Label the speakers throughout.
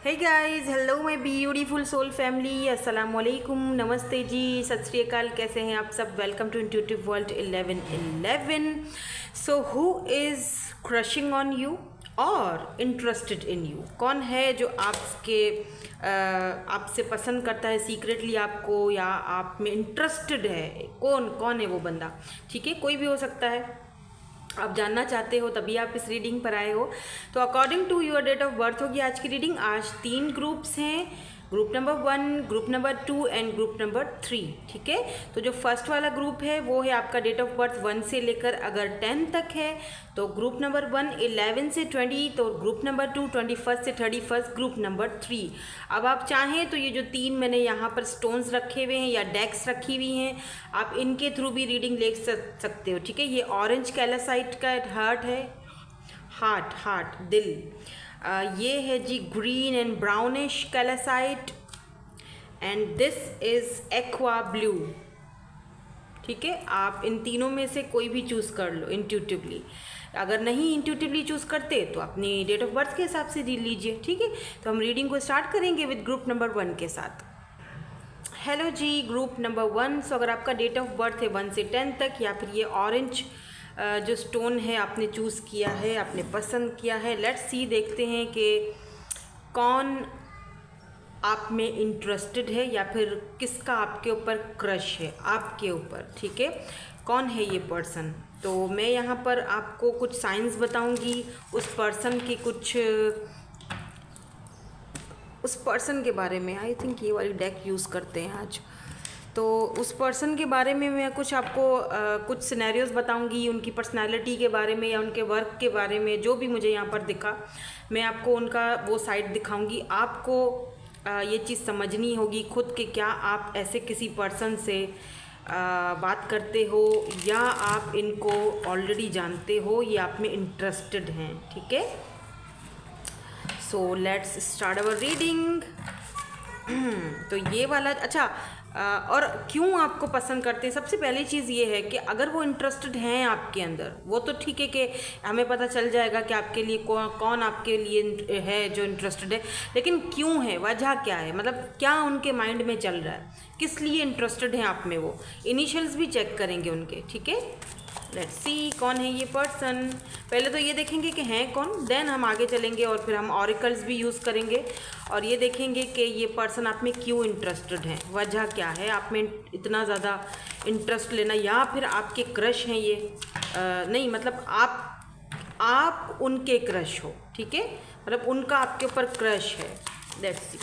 Speaker 1: Hey guys, hello my beautiful soul family, अस्सलाम वालेकुम, नमस्ते जी, सत श्री अकाल। कैसे हैं आप सब? Welcome to intuitive world 1111। So who is crushing on you और इंटरेस्टेड इन यू? कौन है जो आपसे पसंद करता है सीक्रेटली आपको, या आप में इंटरेस्टेड है? कौन कौन है वो बंदा? ठीक है, कोई भी हो सकता है, आप जानना चाहते हो तभी आप इस रीडिंग पर आए हो। तो according to your date of birth होगी आज की रीडिंग। आज 3 ग्रुप्स हैं, group number 1, group number 2 and group number 3। ठीक है, तो जो फर्स्ट वाला ग्रुप है वो है आपका डेट ऑफ बर्थ 1 से लेकर अगर 10 तक है तो ग्रुप नंबर 1 11 से 20, तो ग्रुप नंबर 2 21 से 31, ग्रुप नंबर 3। अब आप चाहें तो ये जो 3 मैंने यहाँ पर स्टोन्स रखे हुए हैं या डेक्स रखी हुई हैं, आप इनके थ्रू भी रीडिंग ले सकते हो। ठीक है, ये ऑरेंज कैलासाइट का हार्ट है, हार्ट दिल। ये है जी green and brownish calcite, and this is aqua blue. ठीक है, आप इन तीनों में से कोई भी चूज़ कर लो इंट्यूटिवली। अगर नहीं इंट्यूटिवली चूज़ करते तो अपनी डेट ऑफ बर्थ के हिसाब से लीजिए। ठीक है, तो हम रीडिंग को स्टार्ट करेंगे विद ग्रुप नंबर 1 के साथ। हेलो जी, ग्रुप नंबर 1। सो अगर आपका डेट ऑफ बर्थ है 1 से 10 तक, या फिर ये ऑरेंज जो स्टोन है आपने चूज़ किया है, आपने पसंद किया है, लेट्स सी, देखते हैं कि कौन आप में इंटरेस्टेड है या फिर किसका आपके ऊपर क्रश है, आपके ऊपर। ठीक है, कौन है ये पर्सन? तो मैं यहाँ पर आपको कुछ साइंस बताऊंगी उस पर्सन के, कुछ उस पर्सन के बारे में। आई थिंक ये वाली डेक यूज़ करते हैं आज। तो उस पर्सन के बारे में मैं कुछ आपको कुछ सिनेरियोज बताऊंगी, उनकी पर्सनालिटी के बारे में या उनके वर्क के बारे में, जो भी मुझे यहाँ पर दिखा मैं आपको उनका वो साइड दिखाऊंगी। आपको ये चीज़ समझनी होगी खुद के, क्या आप ऐसे किसी पर्सन से बात करते हो या आप इनको ऑलरेडी जानते हो या आप में इंटरेस्टेड हैं। ठीक है, so let's start our reading. तो ये वाला अच्छा, और क्यों आपको पसंद करते हैं? सबसे पहली चीज़ ये है कि अगर वो इंटरेस्टेड हैं आपके अंदर, वो तो ठीक है कि हमें पता चल जाएगा कि आपके लिए कौन आपके लिए है जो इंटरेस्टेड है, लेकिन क्यों है, वजह क्या है, मतलब क्या उनके माइंड में चल रहा है, किस लिए इंटरेस्टेड हैं आप में वो। इनिशियल्स भी चेक करेंगे उनके। ठीक है, लेट्स सी कौन है ये पर्सन। पहले तो ये देखेंगे कि हैं कौन, देन हम आगे चलेंगे और फिर हम ऑरिकल्स भी यूज़ करेंगे और ये देखेंगे कि ये पर्सन आप में क्यों इंटरेस्टेड है, वजह क्या है आप में इतना ज़्यादा इंटरेस्ट लेना, या फिर आपके क्रश हैं ये। नहीं, मतलब आप उनके क्रश हो। ठीक है, मतलब उनका आपके ऊपर क्रश है। Let's see.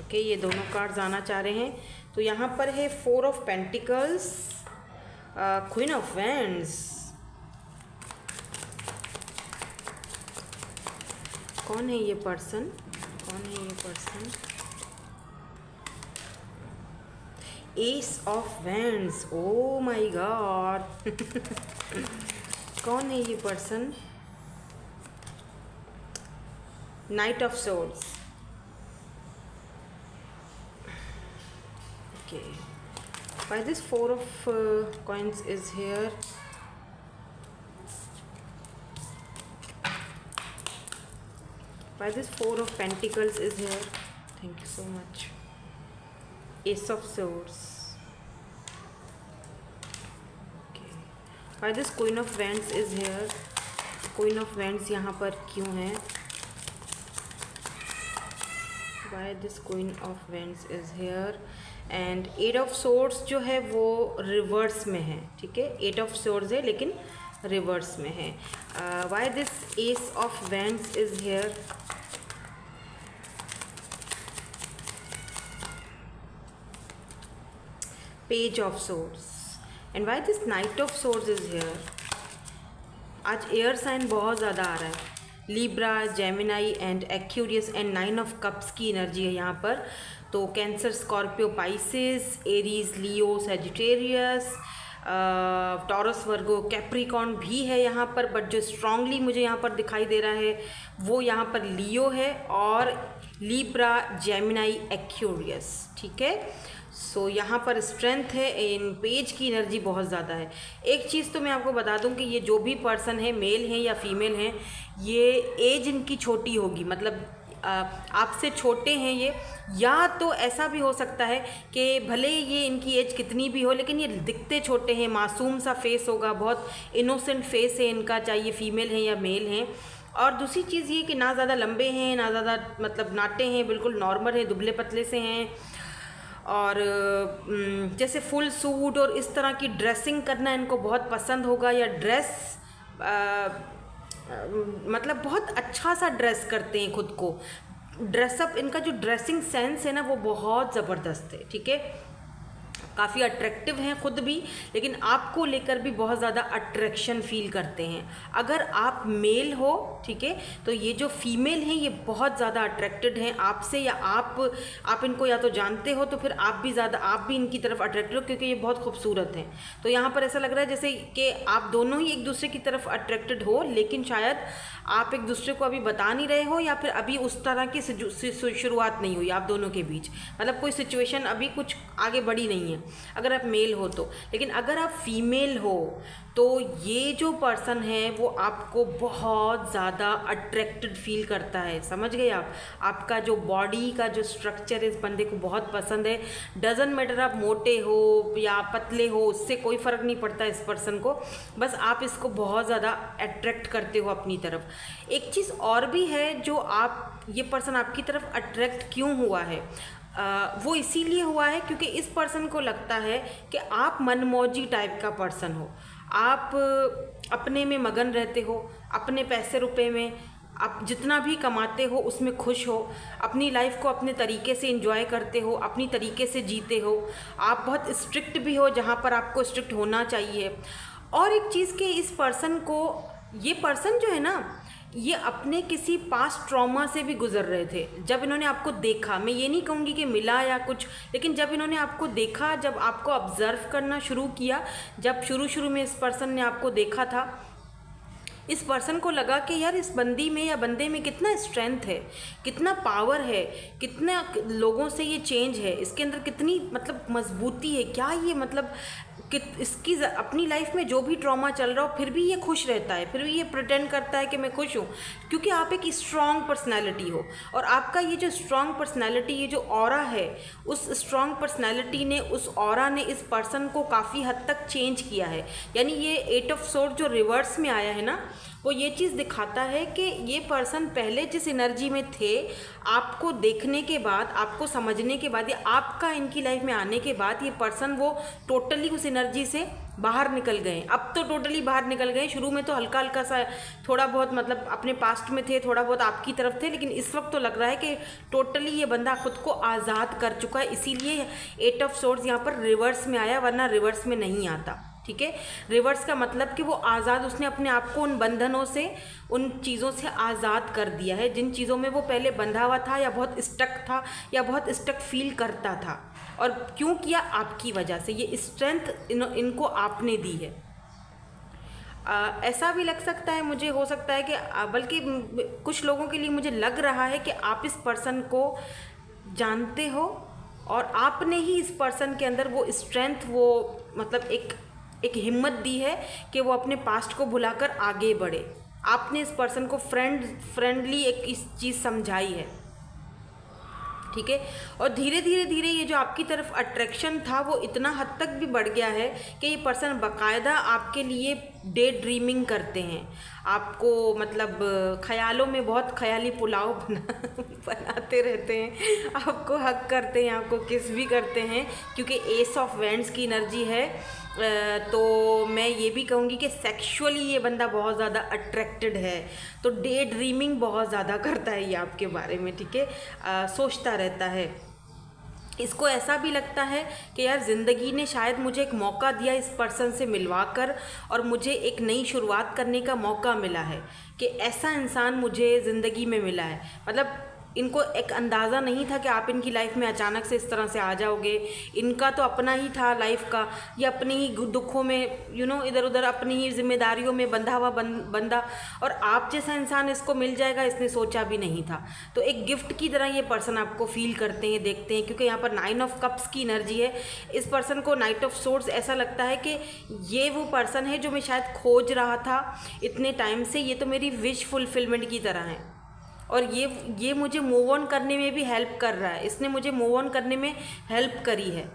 Speaker 1: ओके, ये दोनों कार्ड्स आना चाह रहे हैं। तो यहाँ पर है 4 of pentacles, queen of wands. कौन है ये पर्सन? कौन है ये person? S of wands. Oh my God. कौन है ये person? Night of swords. Okay, why this 4 of coins is here? Why this 4 of pentacles is here? Thank you so much. Ace of swords. Okay, why this queen of wands is here? queen of wands यहाँ पर क्यों है? Why this queen of wands is here? And 8 of swords जो है वो reverse में है। ठीक है, 8 ऑफ सोर्ड्स है लेकिन रिवर्स में है। Why this S of wands is here? Page of swords. And why this night of swords is here? आज एयर साइन बहुत ज़्यादा आ रहा है, Libra, Gemini and Aquarius, and 9 of cups की एनर्जी है यहाँ पर। तो कैंसर, स्कॉर्पियो, पाइसेस, एरीज, लियो, सेजिटेरियस, टॉरस, वर्गो, कैप्रिकॉर्न भी है यहाँ पर, बट जो स्ट्रांगली मुझे यहाँ पर दिखाई दे रहा है वो यहाँ पर लियो है और लिब्रा, जेमिनाई, एक्वेरियस। ठीक है, सो यहाँ पर स्ट्रेंथ है, इन पेज की एनर्जी बहुत ज़्यादा है। एक चीज़ तो मैं आपको बता दूँ कि ये जो भी पर्सन है, मेल हैं या फीमेल हैं, ये एज इनकी छोटी होगी, मतलब आपसे छोटे हैं ये, या तो ऐसा भी हो सकता है कि भले ये इनकी एज कितनी भी हो लेकिन ये दिखते छोटे हैं, मासूम सा फेस होगा, बहुत इनोसेंट फेस है इनका, चाहे ये फीमेल हैं या मेल हैं। और दूसरी चीज़ ये कि ना ज़्यादा लंबे हैं ना ज़्यादा मतलब नाटे हैं, बिल्कुल नॉर्मल हैं, दुबले पतले से हैं। और जैसे फुल सूट और इस तरह की ड्रेसिंग करना इनको बहुत पसंद होगा, या ड्रेस मतलब बहुत अच्छा सा ड्रेस करते हैं खुद को, ड्रेसअप, इनका जो ड्रेसिंग सेंस है ना वो बहुत ज़बरदस्त है, ठीक है। काफ़ी अट्रैक्टिव हैं खुद भी, लेकिन आपको लेकर भी बहुत ज़्यादा अट्रैक्शन फील करते हैं। अगर आप मेल हो, ठीक है, तो ये जो फीमेल हैं ये बहुत ज़्यादा अट्रैक्टेड हैं आपसे, या आप इनको या तो जानते हो तो फिर आप भी इनकी तरफ अट्रैक्टेड हो, क्योंकि ये बहुत खूबसूरत हैं। तो यहाँ पर ऐसा लग रहा है जैसे कि आप दोनों ही एक दूसरे की तरफ अट्रैक्टेड हो, लेकिन शायद आप एक दूसरे को अभी बता नहीं रहे हो, या फिर अभी उस तरह की शुरुआत नहीं हुई आप दोनों के बीच, मतलब कोई सिचुएशन अभी कुछ आगे बढ़ी नहीं है अगर आप मेल हो तो। लेकिन अगर आप फीमेल हो तो ये जो पर्सन है वो आपको बहुत ज़्यादा अट्रैक्टेड फील करता है, समझ गए आप। आपका जो बॉडी का जो स्ट्रक्चर है इस बंदे को बहुत पसंद है। डजंट मैटर आप मोटे हो या पतले हो, उससे कोई फ़र्क नहीं पड़ता इस पर्सन को, बस आप इसको बहुत ज़्यादा अट्रैक्ट करते हो अपनी तरफ। एक चीज़ और भी है जो ये पर्सन आपकी तरफ अट्रैक्ट क्यों हुआ है, वो इसीलिए हुआ है क्योंकि इस पर्सन को लगता है कि आप मनमौजी टाइप का पर्सन हो, आप अपने में मगन रहते हो, अपने पैसे रुपए में आप जितना भी कमाते हो उसमें खुश हो, अपनी लाइफ को अपने तरीके से एंजॉय करते हो, अपनी तरीके से जीते हो, आप बहुत स्ट्रिक्ट भी हो जहाँ पर आपको स्ट्रिक्ट होना चाहिए। और एक चीज़ कि इस पर्सन को, ये पर्सन जो है ना, ये अपने किसी पास्ट ट्रॉमा से भी गुजर रहे थे। जब इन्होंने आपको देखा, मैं ये नहीं कहूँगी कि मिला या कुछ, लेकिन जब इन्होंने आपको देखा, जब आपको ऑब्ज़र्व करना शुरू किया, जब शुरू में इस पर्सन ने आपको देखा था, इस पर्सन को लगा कि यार इस बंदी में या बंदे में कितना स्ट्रेंथ है, कितना पावर है, कितना लोगों से ये चेंज है, इसके अंदर कितनी मतलब मजबूती है, क्या ये मतलब कि इसकी अपनी लाइफ में जो भी ट्रॉमा चल रहा हो फिर भी ये खुश रहता है, फिर भी ये प्रिटेंड करता है कि मैं खुश हूँ, क्योंकि आप एक स्ट्रॉन्ग पर्सनैलिटी हो। और आपका ये जो स्ट्रॉन्ग पर्सनैलिटी, ये जो ऑरा है, उस स्ट्रॉन्ग पर्सनैलिटी ने, उस ऑरा ने इस पर्सन को काफ़ी हद तक चेंज किया है। यानी ये 8 ऑफ सोर्ड जो रिवर्स में आया है ना, वो ये चीज़ दिखाता है कि ये पर्सन पहले जिस एनर्जी में थे, आपको देखने के बाद, आपको समझने के बाद, या आपका इनकी लाइफ में आने के बाद, ये पर्सन वो टोटली उस एनर्जी से बाहर निकल गए। अब तो टोटली बाहर निकल गए, शुरू में तो हल्का हल्का सा थोड़ा बहुत मतलब अपने पास्ट में थे, थोड़ा बहुत आपकी तरफ थे, लेकिन इस वक्त तो लग रहा है कि टोटली ये बंदा खुद को आज़ाद कर चुका है। इसीलिए 8 ऑफ सोर्ड्स यहाँ पर रिवर्स में आया, वरना रिवर्स में नहीं आता, ठीक है। रिवर्स का मतलब कि वो आज़ाद, उसने अपने आप को उन बंधनों से, उन चीज़ों से आज़ाद कर दिया है जिन चीज़ों में वो पहले बंधा हुआ था, या बहुत स्टक था, या बहुत स्टक फील करता था। और क्यों किया? आपकी वजह से। ये स्ट्रेंथ इनको आपने दी है। ऐसा भी लग सकता है मुझे, हो सकता है कि बल्कि कुछ लोगों के लिए मुझे लग रहा है कि आप इस पर्सन को जानते हो, और आपने ही इस पर्सन के अंदर वो स्ट्रेंथ, वो मतलब एक हिम्मत दी है कि वो अपने पास्ट को भुलाकर आगे बढ़े। आपने इस पर्सन को फ्रेंडली एक इस चीज़ समझाई है, ठीक है। और धीरे धीरे ये जो आपकी तरफ अट्रैक्शन था वो इतना हद तक भी बढ़ गया है कि ये पर्सन बाकायदा आपके लिए डे ड्रीमिंग करते हैं, आपको मतलब ख्यालों में बहुत ख्याली पुलाव बनाते रहते हैं, आपको हक करते हैं, आपको किस भी करते हैं, क्योंकि एस ऑफ वैंड्स की एनर्जी है। तो मैं ये भी कहूँगी कि सेक्सुअली ये बंदा बहुत ज़्यादा अट्रैक्टेड है, तो डे ड्रीमिंग बहुत ज़्यादा करता है ये आपके बारे में, ठीक है, सोचता रहता है। इसको ऐसा भी लगता है कि यार ज़िंदगी ने शायद मुझे एक मौका दिया इस पर्सन से मिलवाकर, और मुझे एक नई शुरुआत करने का मौका मिला है, कि ऐसा इंसान मुझे ज़िंदगी में मिला है। मतलब इनको एक अंदाज़ा नहीं था कि आप इनकी लाइफ में अचानक से इस तरह से आ जाओगे। इनका तो अपना ही था लाइफ का, ये अपनी ही दुखों में इधर उधर अपनी ही जिम्मेदारियों में बंधा हुआ बंदा, और आप जैसा इंसान इसको मिल जाएगा इसने सोचा भी नहीं था। तो एक गिफ्ट की तरह ये पर्सन आपको फील करते हैं, देखते हैं, क्योंकि यहाँ पर 9 ऑफ कप्स की एनर्जी है। इस पर्सन को नाइट ऑफ सोर्ड्स ऐसा लगता है कि ये वो पर्सन है जो मैं शायद खोज रहा था इतने टाइम से, ये तो मेरी विश फुलफिलमेंट की तरह है, और ये मुझे मूव ऑन करने में भी हेल्प कर रहा है, इसने मुझे मूव ऑन करने में हेल्प करी है।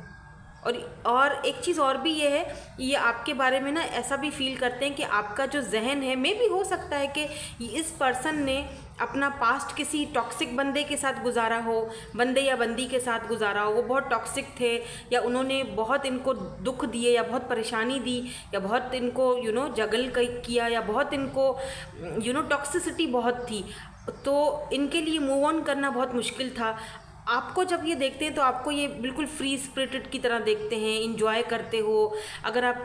Speaker 1: और एक चीज़ और भी ये है, ये आपके बारे में ना ऐसा भी फील करते हैं कि आपका जो जहन है, मे भी हो सकता है कि इस पर्सन ने अपना पास्ट किसी टॉक्सिक बंदे के साथ गुजारा हो, बंदे या बंदी के साथ गुजारा हो, वो बहुत टॉक्सिक थे, या उन्होंने बहुत इनको दुख दिए, या बहुत परेशानी दी, या बहुत इनको जगल किया, या बहुत इनको टॉक्सिसिटी बहुत थी, तो इनके लिए मूव ऑन करना बहुत मुश्किल था। आपको जब ये देखते हैं तो आपको ये बिल्कुल फ्री स्पिरिटेड की तरह देखते हैं, इंजॉय करते हो। अगर आप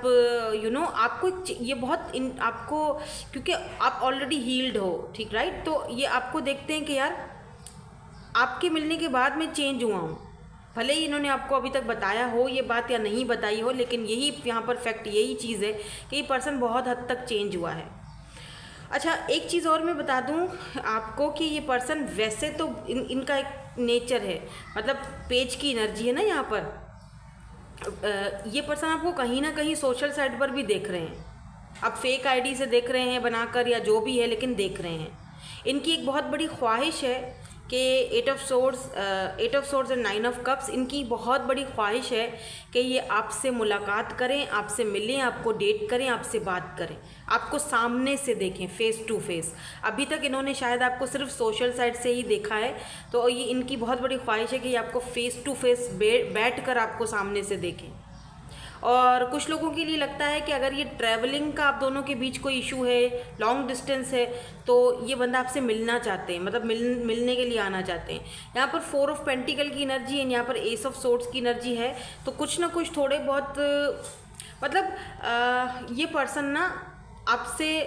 Speaker 1: आपको ये बहुत आपको, क्योंकि आप ऑलरेडी हील्ड हो, ठीक, राइट, तो ये आपको देखते हैं कि यार आपके मिलने के बाद मैं चेंज हुआ हूँ। भले ही इन्होंने आपको अभी तक बताया हो ये बात या नहीं बताई हो, लेकिन यही यहाँ पर फैक्ट यही चीज़ है कि ये पर्सन बहुत हद तक चेंज हुआ है। अच्छा, एक चीज़ और मैं बता दूं आपको कि ये पर्सन वैसे तो इनका एक नेचर है, मतलब पेज की एनर्जी है ना यहाँ पर, ये पर्सन आपको कहीं ना कहीं सोशल साइट पर भी देख रहे हैं, आप फेक आईडी से देख रहे हैं बनाकर या जो भी है, लेकिन देख रहे हैं। इनकी एक बहुत बड़ी ख्वाहिश है कि 8 of swords and 9 of cups, इनकी बहुत बड़ी ख्वाहिश है कि ये आपसे मुलाकात करें, आपसे मिलें, आपको डेट करें, आपसे बात करें, आपको सामने से देखें, फेस टू फेस। अभी तक इन्होंने शायद आपको सिर्फ सोशल साइट से ही देखा है, तो ये इनकी बहुत बड़ी ख्वाहिश है कि ये आपको फेस टू फेस बैठ कर आपको सामने से देखें। और कुछ लोगों के लिए लगता है कि अगर ये ट्रैवलिंग का आप दोनों के बीच कोई इशू है, लॉन्ग डिस्टेंस है, तो ये बंदा आपसे मिलना चाहते हैं, मतलब मिलने के लिए आना चाहते हैं। यहाँ पर 4 ऑफ पेंटिकल की एनर्जी है, यहाँ पर एस ऑफ सोर्ड्स की एनर्जी है, तो कुछ ना कुछ थोड़े बहुत मतलब ये पर्सन ना आपसे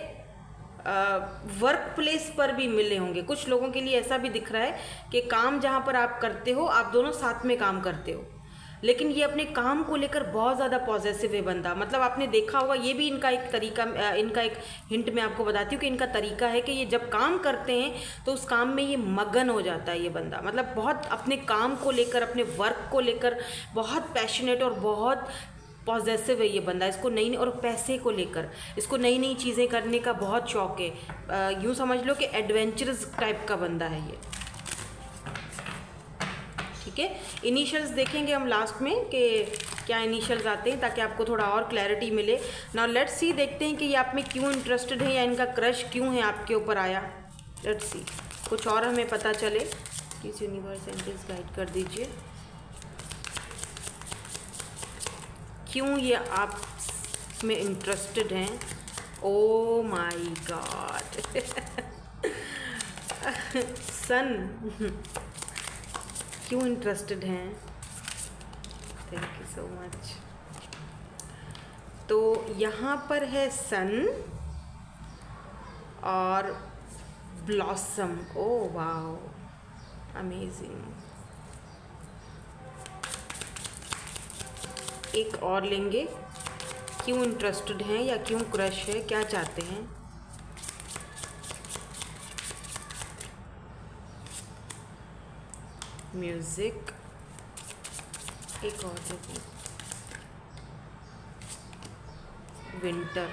Speaker 1: वर्क प्लेस पर भी मिले होंगे। कुछ लोगों के लिए ऐसा भी दिख रहा है कि काम जहाँ पर आप करते हो, आप दोनों साथ में काम करते हो, लेकिन ये अपने काम को लेकर बहुत ज़्यादा पॉजिटिव है बंदा। मतलब आपने देखा होगा, ये भी इनका एक तरीका, इनका एक हिंट मैं आपको बताती हूँ कि इनका तरीका है कि ये जब काम करते हैं तो उस काम में ये मगन हो जाता है ये बंदा, मतलब बहुत अपने काम को लेकर, अपने वर्क को लेकर बहुत पैशनेट और बहुत पॉजिटिव है ये बंदा। इसको नई और पैसे को लेकर इसको नई नई चीज़ें करने का बहुत शौक है। यूँ समझ लो कि एडवेंचरस टाइप का बंदा है ये, ठीक है। इनिशियल्स देखेंगे हम लास्ट में कि क्या इनिशियल्स आते हैं, ताकि आपको थोड़ा और क्लैरिटी मिले। नाउ लेट्स सी, देखते हैं कि ये आप में क्यों इंटरेस्टेड है, या इनका क्रश क्यों है आपके ऊपर आया। लेट्स सी, कुछ और हमें पता चले। प्लीज यूनिवर्स एंजल्स गाइड कर दीजिए, क्यों ये आप में इंटरेस्टेड हैं। ओ माय गॉड सन क्यों इंटरेस्टेड हैं। Thank you so much. तो यहाँ पर है सन और ब्लॉसम। Oh wow, amazing. एक और लेंगे, क्यों इंटरेस्टेड हैं या क्यों क्रश है, क्या चाहते हैं। म्यूजिक, एक और देखिए, विंटर।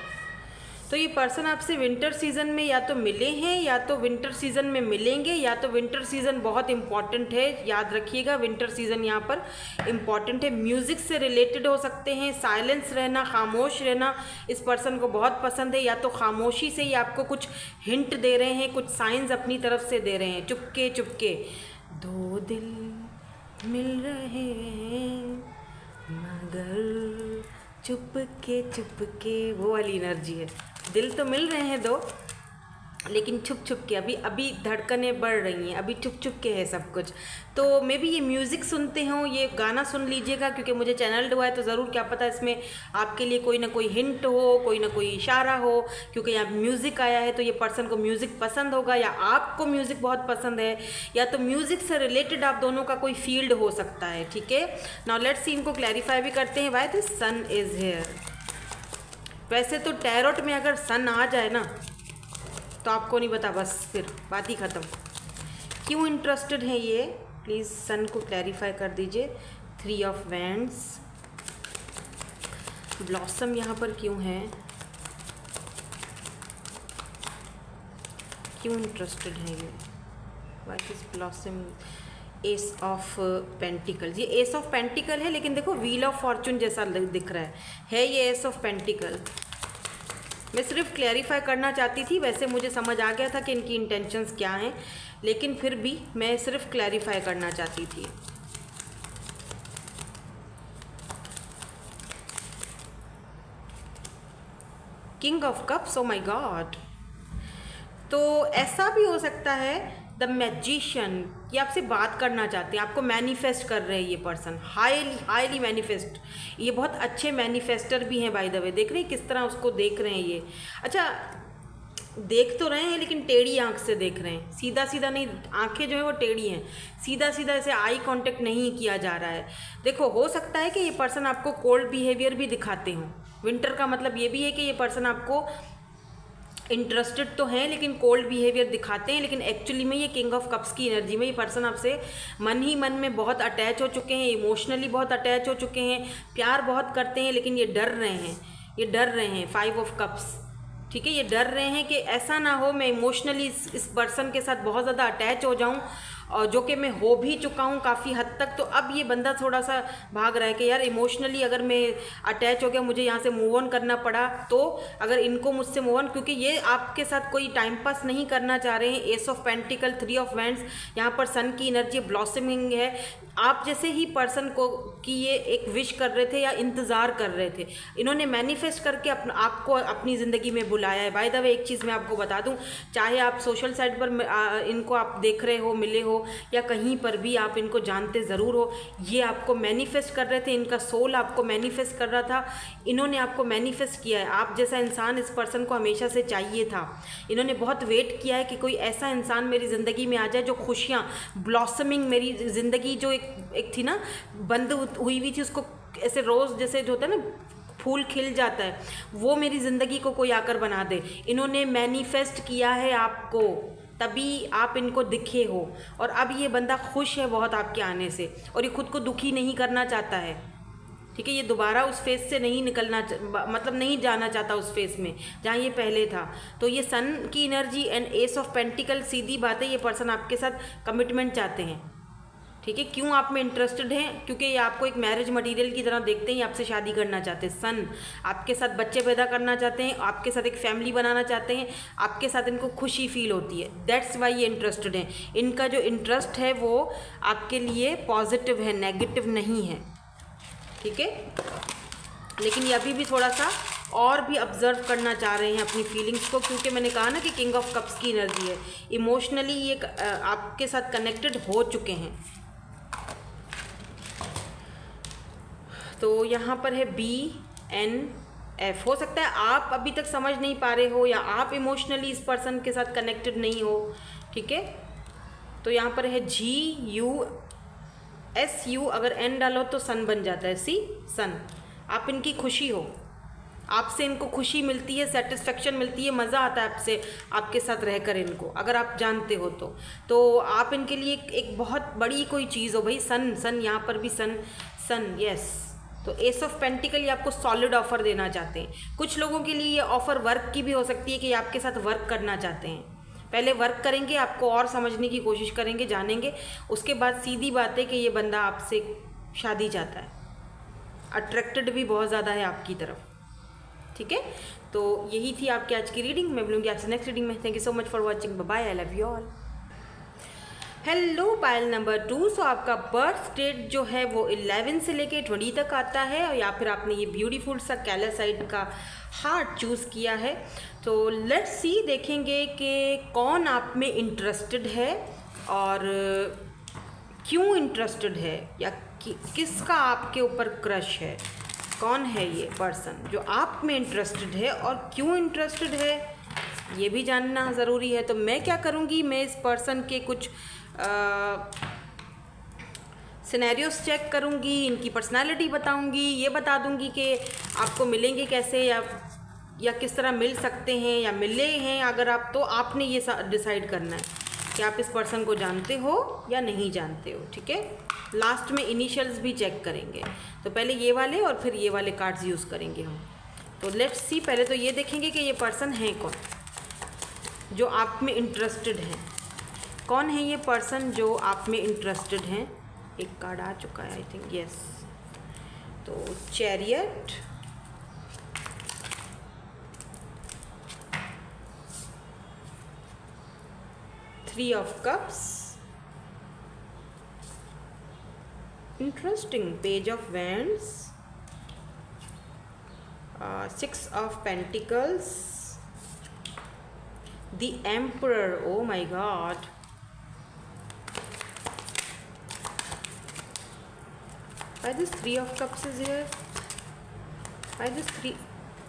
Speaker 1: तो ये पर्सन आपसे विंटर सीजन में या तो मिले हैं, या तो विंटर सीजन में मिलेंगे, या तो विंटर सीजन बहुत इम्पॉर्टेंट है, याद रखिएगा विंटर सीजन यहाँ पर इम्पॉर्टेंट है। म्यूज़िक से रिलेटेड हो सकते हैं, साइलेंस रहना, खामोश रहना इस पर्सन को बहुत पसंद है, या तो खामोशी से ही आपको कुछ हिंट दे रहे हैं, कुछ साइंस अपनी तरफ से दे रहे हैं, चुपके चुपके। दो दिल मिल रहे हैं मगर चुपके चुपके, वो वाली एनर्जी है। दिल तो मिल रहे हैं दो, लेकिन छुप छुप के अभी अभी धड़कनें बढ़ रही हैं, अभी छुप छुप के है सब कुछ। तो मे बी ये म्यूज़िक सुनते हो, ये गाना सुन लीजिएगा, क्योंकि मुझे चैनल हुआ है तो ज़रूर क्या पता इसमें आपके लिए कोई ना कोई हिंट हो, कोई ना कोई इशारा हो, क्योंकि यहाँ म्यूज़िक आया है तो ये पर्सन को म्यूज़िक पसंद होगा, या आपको म्यूज़िक बहुत पसंद है, या तो म्यूज़िक से रिलेटेड आप दोनों का कोई फील्ड हो सकता है। ठीक है, नाउ लेट्स सी, इनको क्लैरिफाई भी करते हैं why this sun is here. वैसे तो टैरोट में अगर सन आ जाए ना तो आपको नहीं पता, बस फिर बात ही ख़त्म। क्यों इंटरेस्टेड है ये, प्लीज़ सन को क्लैरिफाई कर दीजिए। 3 ऑफ वैंड्स, ब्लॉसम यहाँ पर क्यों है, क्यों इंटरेस्टेड है ये, what is blossom. S of pentacle, ये एस ऑफ पेंटिकल है, लेकिन देखो व्हील ऑफ फॉर्चून जैसा दिख रहा है ये एस ऑफ पेंटिकल। मैं सिर्फ क्लैरिफाई करना चाहती थी, वैसे मुझे समझ आ गया था कि इनकी इंटेंशंस क्या हैं, लेकिन फिर भी मैं सिर्फ क्लैरिफाई करना चाहती थी। King of cups, O my God. तो ऐसा भी हो सकता है द मैजिशियन, ये आपसे बात करना चाहते हैं, आपको मैनिफेस्ट कर रहे हैं ये पर्सन, हाईली मैनिफेस्ट, ये बहुत अच्छे मैनिफेस्टर भी हैं बाय द वे। देख रहे हैं किस तरह उसको देख रहे हैं ये। अच्छा, देख तो रहे हैं लेकिन टेढ़ी आंख से देख रहे हैं, सीधा सीधा नहीं, आंखें जो है वो टेढ़ी हैं, सीधा सीधा ऐसे आई कांटेक्ट नहीं किया जा रहा है। देखो, हो सकता है कि ये पर्सन आपको कोल्ड बिहेवियर भी दिखाते हों। विंटर का मतलब ये भी है कि ये पर्सन आपको इंटरेस्टेड तो हैं लेकिन कोल्ड बिहेवियर दिखाते हैं, लेकिन एक्चुअली में ये किंग ऑफ कप्स की एनर्जी में ये पर्सन आपसे मन ही मन में बहुत अटैच हो चुके हैं, इमोशनली बहुत अटैच हो चुके हैं, प्यार बहुत करते हैं, लेकिन ये डर रहे हैं, ये डर रहे हैं। 5 ऑफ कप्स, ठीक है, ये डर रहे हैं कि ऐसा ना हो मैं इमोशनली इस पर्सन के साथ बहुत ज़्यादा अटैच हो जाऊं, और जो कि मैं हो भी चुका हूँ काफ़ी हद तक। तो अब ये बंदा थोड़ा सा भाग रहा है कि यार इमोशनली अगर मैं अटैच हो गया, मुझे यहाँ से मूव ऑन करना पड़ा, तो अगर इनको मुझसे मूव ऑन, क्योंकि ये आपके साथ कोई टाइम पास नहीं करना चाह रहे हैं। S of pentacle, 3 of wands, यहाँ पर सन की एनर्जी ब्लॉसमिंग है। आप जैसे ही पर्सन को कि ये एक विश कर रहे थे या इंतज़ार कर रहे थे, इन्होंने मैनिफेस्ट करके आपको अपनी ज़िंदगी में बुलाया है। बाय द वे एक चीज़ मैं आपको बता दूं, चाहे आप सोशल साइट पर इनको आप देख रहे हो, मिले हो, या कहीं पर भी आप इनको जानते ज़रूर हो, ये आपको मैनिफेस्ट कर रहे थे, इनका सोल आपको मैनिफेस्ट कर रहा था, इन्होंने आपको मैनिफेस्ट किया है। आप जैसा इंसान इस पर्सन को हमेशा से चाहिए था, इन्होंने बहुत वेट किया है कि कोई ऐसा इंसान मेरी ज़िंदगी में आ जाए जो खुशियाँ ब्लॉसमिंग, मेरी ज़िंदगी जो एक थी ना बंद हुई हुई थी, उसको ऐसे रोज़ जैसे जो होता है ना फूल खिल जाता है, वो मेरी ज़िंदगी को कोई आकर बना दे। इन्होंने मैनिफेस्ट किया है आपको, तभी आप इनको दिखे हो, और अब ये बंदा खुश है बहुत आपके आने से, और ये खुद को दुखी नहीं करना चाहता है। ठीक है, ये दोबारा उस फेस से नहीं निकलना, मतलब नहीं जाना चाहता उस फेस में जहाँ ये पहले था। तो ये सन की energy and ace of pentacle, सीधी बात है, ये पर्सन आपके साथ कमिटमेंट चाहते हैं। ठीक है, क्यों आप में इंटरेस्टेड हैं, क्योंकि ये आपको एक मैरिज मटेरियल की तरह देखते हैं, आपसे शादी करना चाहते हैं। सन आपके साथ बच्चे पैदा करना चाहते हैं, आपके साथ एक फैमिली बनाना चाहते हैं, आपके साथ इनको खुशी फील होती है, दैट्स वाई ये इंटरेस्टेड हैं। इनका जो इंटरेस्ट है वो आपके लिए पॉजिटिव है, नेगेटिव नहीं है। ठीक है, लेकिन ये अभी भी थोड़ा सा और भी ऑब्जर्व करना चाह रहे हैं अपनी फीलिंग्स को, क्योंकि मैंने कहा ना कि किंग ऑफ कप्स की एनर्जी है, इमोशनली ये आपके साथ कनेक्टेड हो चुके हैं। तो यहाँ पर है BNF। हो सकता है आप अभी तक समझ नहीं पा रहे हो, या आप इमोशनली इस पर्सन के साथ कनेक्टेड नहीं हो। ठीक है, तो यहाँ पर है GUSU, अगर N डालो तो सन बन जाता है, सन। आप इनकी खुशी हो, आपसे इनको खुशी मिलती है, सेटिस्फेक्शन मिलती है, मज़ा आता है आपसे, आपके साथ रहकर इनको, अगर आप जानते हो तो आप इनके लिए एक बहुत बड़ी कोई चीज़ हो भाई। सन यहाँ पर भी सन, यस। तो एस ऑफ पेंटिकल ये आपको सॉलिड ऑफर देना चाहते हैं। कुछ लोगों के लिए ये ऑफ़र वर्क की भी हो सकती है कि आपके साथ वर्क करना चाहते हैं। पहले वर्क करेंगे, आपको और समझने की कोशिश करेंगे, जानेंगे, उसके बाद सीधी बात है कि ये बंदा आपसे शादी चाहता है, अट्रैक्टेड भी बहुत ज़्यादा है आपकी तरफ। ठीक है, तो यही थी आपकी आज की रीडिंग। मैं मिलूंगी आपसे नेक्स्ट रीडिंग में। Thank you so much for watching, bye bye, I love you all. Hello Payal number 2। So आपका बर्थ डेट जो है वो 11 से लेके 20 तक आता है, और या फिर आपने ये ब्यूटीफुल सा कैलेसाइड का हार्ट चूज़ किया है। तो लेट्स सी, देखेंगे कि कौन आप में इंटरेस्टेड है और क्यों इंटरेस्टेड है, या किसका आपके ऊपर क्रश है। कौन है ये पर्सन जो आप में इंटरेस्टेड है और क्यों इंटरेस्टेड है, ये भी जानना ज़रूरी है। तो मैं क्या करूँगी, मैं इस पर्सन के कुछ सिनेरियोस चेक करूँगी, इनकी पर्सनालिटी बताऊँगी, ये बता दूँगी कि आपको मिलेंगे कैसे, या किस तरह मिल सकते हैं या मिले हैं अगर आप, तो आपने ये डिसाइड करना है कि आप इस पर्सन को जानते हो या नहीं जानते हो। ठीक है, लास्ट में इनिशियल्स भी चेक करेंगे। तो पहले ये वाले और फिर ये वाले कार्ड्स यूज़ करेंगे हम। तो लेट्स सी, पहले तो ये देखेंगे कि ये पर्सन है कौन जो आप में इंटरेस्टेड है। कौन है ये पर्सन जो आप में इंटरेस्टेड हैं। एक कार्ड आ चुका है आई थिंक, यस। तो chariot, three of cups, interesting, page of wands, six of pentacles, the emperor, O my God, why this three of cups is here, why this three,